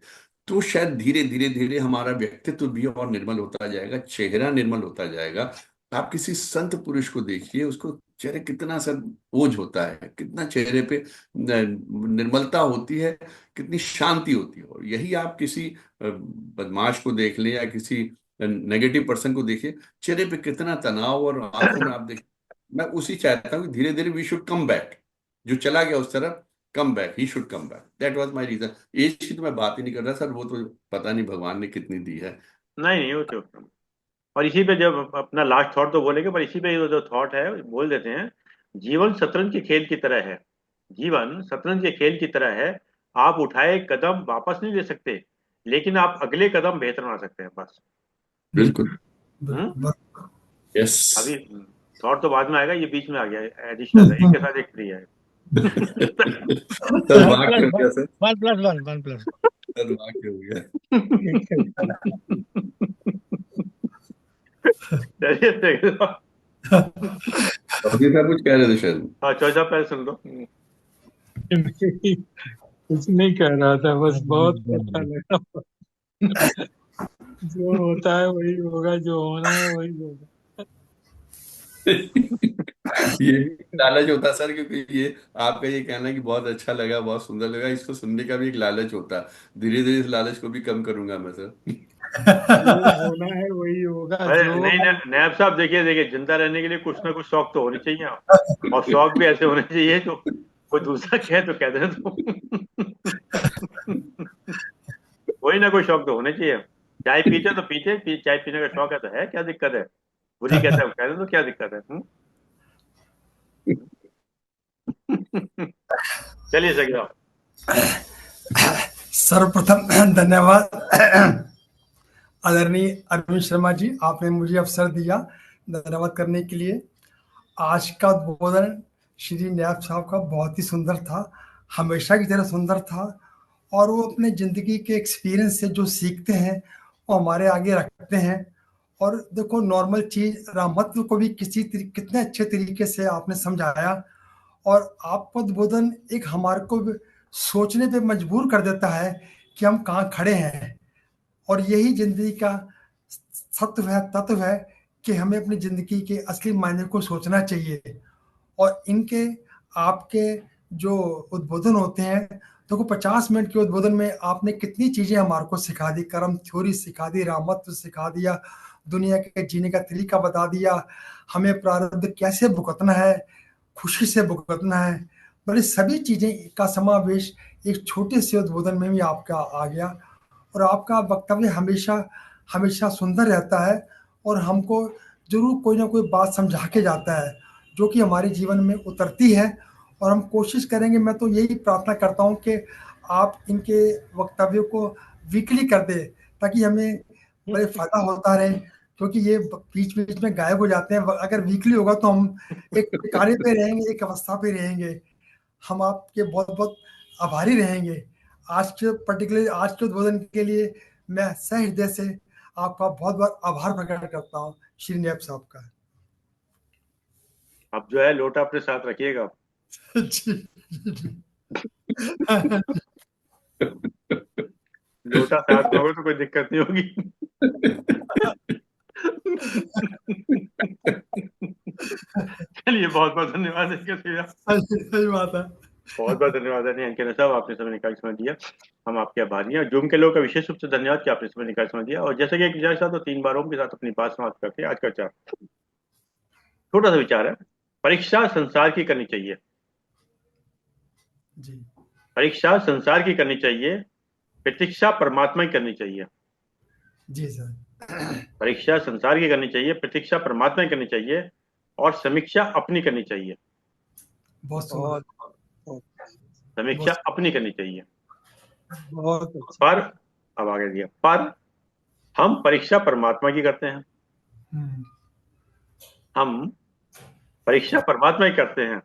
तो शायद धीरे धीरे धीरे हमारा व्यक्तित्व भी और निर्मल होता जाएगा, चेहरा निर्मल होता जाएगा। आप किसी संत पुरुष को देखिए, उसको चेहरे कितना सा ओज होता है, कितना चेहरे पे निर्मलता होती है, कितनी शांति होती है। और यही आप किसी बदमाश को देख लें या किसी नेगेटिव पर्सन को देखिए, चेहरे पे कितना तनाव, और आंखों में आप देख। मैं उसी चाहता हूँ कि धीरे धीरे वी शुड कम बैक, जो चला गया उस तरफ, come back, he should come back. That was my reason. एज की तो मैं बात ही नहीं कर रहा सर, वो तो पता नहीं भगवान ने कितनी दी है। नहीं नहीं, वो तो। और इसी पे जब अपना लास्ट थॉट तो बोलेंगे, पर इसी पे जो थॉट है बोल देते हैं। जीवन शतरंज के खेल की तरह है। जीवन शतरंज के खेल की तरह है। आप उठाए कदम वापस नहीं ले सकते, लेकिन आप अगले कदम बेहतर बना सकते हैं, बस। बिल्कुल। हम्म। यस। अभी थॉट तो बाद में आएगा, ये बीच में आ गया, एडिशनल है, एक के साथ एक फ्री है। सर वन वाह प्लस क्यों वन, गया sir? One plus one, one plus sir वाह क्यों हो गया? चलिए देख लो। अभी साहब कुछ कह रहे थे शायद। हाँ, चौथा पहले सुन लो। कुछ नहीं कह रहा था, बस बहुत अच्छा लगा। जो होता है वही होगा, जो होना है वही होगा। ये लालच होता है सर, क्योंकि ये आपका ये कहना है कि बहुत अच्छा लगा, बहुत सुंदर लगा, इसको सुनने का भी एक लालच होता है। धीरे धीरे इस लालच को भी कम करूंगा मैं सर। जो होना है वही होगा, अरे जो नहीं, नैब साहब, देखिए देखिए, जिंदा रहने के लिए कुछ ना कुछ शौक तो होने चाहिए। और शौक भी ऐसे होने चाहिए जो कोई दूसरा कहे तो कह दे तो। कोई ना कोई शौक तो होने चाहिए। चाय पीते तो पीते चाय पीने का शौक है तो है, क्या दिक्कत है? बुरी कहते हैं कह दे तो क्या दिक्कत है? चलिए सर साहब। सर्वप्रथम धन्यवाद आदरणीय अरविंद शर्मा जी, आपने मुझे अवसर दिया, धन्यवाद करने के लिए। आज का उद्बोधन श्री नायब साहब का बहुत ही सुंदर था, हमेशा की तरह सुंदर था। और वो अपने ज़िंदगी के एक्सपीरियंस से जो सीखते हैं वो हमारे आगे रखते हैं। और देखो, नॉर्मल चीज़ रामत्व को भी कितने अच्छे तरीके से आपने समझाया। और आपका उद्बोधन एक हमारे को सोचने पे मजबूर कर देता है कि हम कहाँ खड़े हैं। और यही जिंदगी का सत्व है, तत्व है कि हमें अपनी जिंदगी के असली मायने को सोचना चाहिए। और इनके आपके जो उद्बोधन होते हैं, तो 50 मिनट के उद्बोधन में आपने कितनी चीजें हमारे को सिखा दी, कर्म थ्योरी सिखा दी, रामत्व सिखा दिया, दुनिया के जीने का तरीका बता दिया, हमें प्रारब्ध कैसे भुगतना है, खुशी से भुगतना है। बड़ी सभी चीजें का समावेश एक छोटे से उद्बोधन में भी आपका आ गया। और आपका वक्तव्य हमेशा हमेशा सुंदर रहता है और हमको जरूर कोई ना कोई बात समझा के जाता है जो कि हमारे जीवन में उतरती है। और हम कोशिश करेंगे, मैं तो यही प्रार्थना करता हूँ कि आप इनके वक्तव्यों को वीकली कर दे, ताकि हमें बड़े फायदा होता रहे। क्योंकि ये बीच बीच में गायब हो जाते हैं, अगर वीकली होगा तो हम एक कार्य पे रहेंगे, एक अवस्था पे रहेंगे। हम आपके बहुत बहुत आभारी रहेंगे। आज के पर्टिकुलर आज के उद्बोधन के लिए मैं सहृदय से आपका बहुत बहुत आभार प्रकट करता हूँ, श्री नैब साहब का। अब जो है लोटा अपने साथ रखिएगा। जी। लोटा साथ में होगा तो कोई दिक्कत नहीं होगी। चलिए, बहुत बहुत धन्यवाद इनके सीधा। सही बात है। बहुत बहुत धन्यवाद है अंकित साहब, आपने समय निकाल समय दिया। हम आपके आभारी हैं। जूम के लोगों का विशेष रूप से धन्यवाद कि आपने समय निकाल समय दिया। और जैसे कि एक विचार साथ तो 3 बार के साथ अपनी बात समाप्त करते हैं। आज का विचार छोटा सा विचार है। परीक्षा संसार की करनी चाहिए। जी परीक्षा संसार की करनी चाहिए, प्रतीक्षा परमात्मा की करनी चाहिए। जी सर। परीक्षा संसार की करनी चाहिए, प्रतीक्षा परमात्मा की करनी चाहिए, और समीक्षा अपनी करनी चाहिए। बहुत सुंदर। बहुत समीक्षा अपनी करनी चाहिए। बहुत अच्छा। पर अब आगे दिया, पर हम परीक्षा परमात्मा की करते हैं। हम परीक्षा परमात्मा की करते हैं।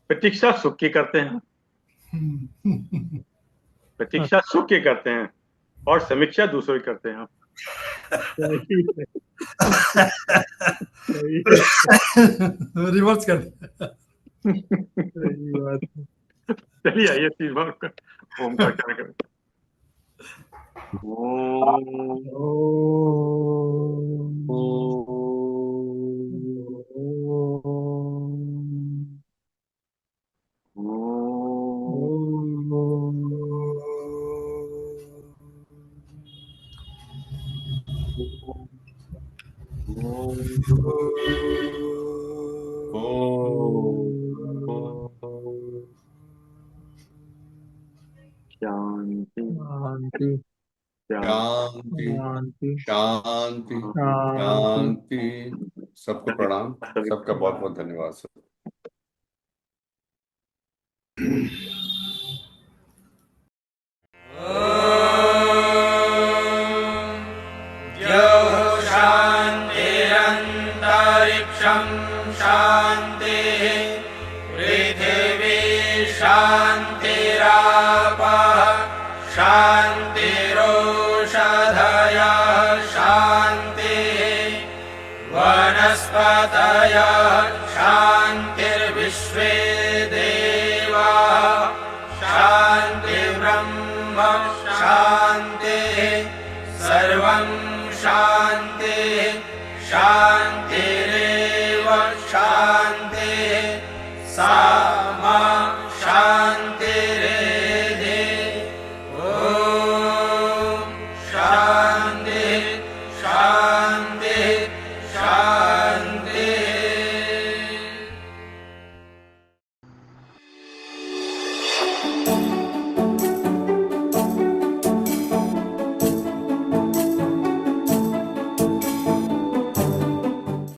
प्रतीक्षा सुख की करते हैं, प्रतीक्षा सुख की करते हैं, और समीक्षा दूसरों की करते हैं। सही है, सही है, रिवर्स कर दिया। सही बात है। चलिए आइए 3 बार ओम का उच्चारण करें। ओम ओम ओम शांति शांति शांति शांति शांति शांति शांति। शांति। सबको प्रणाम, सबका बहुत बहुत धन्यवाद सर। शान्तिरन्तरिक्षं शान्तिः पृथिवी शान्तिरापः शान्तिरोषधयः शान्तिः वनस्पतयः शान्तिर्विश्वे देवाः शान्तिर्ब्रह्म शान्तिः सर्वं शान्तिः शान्तिरेव शान्तिः सा मा शान्तिरेधि। ॐ शान्ति।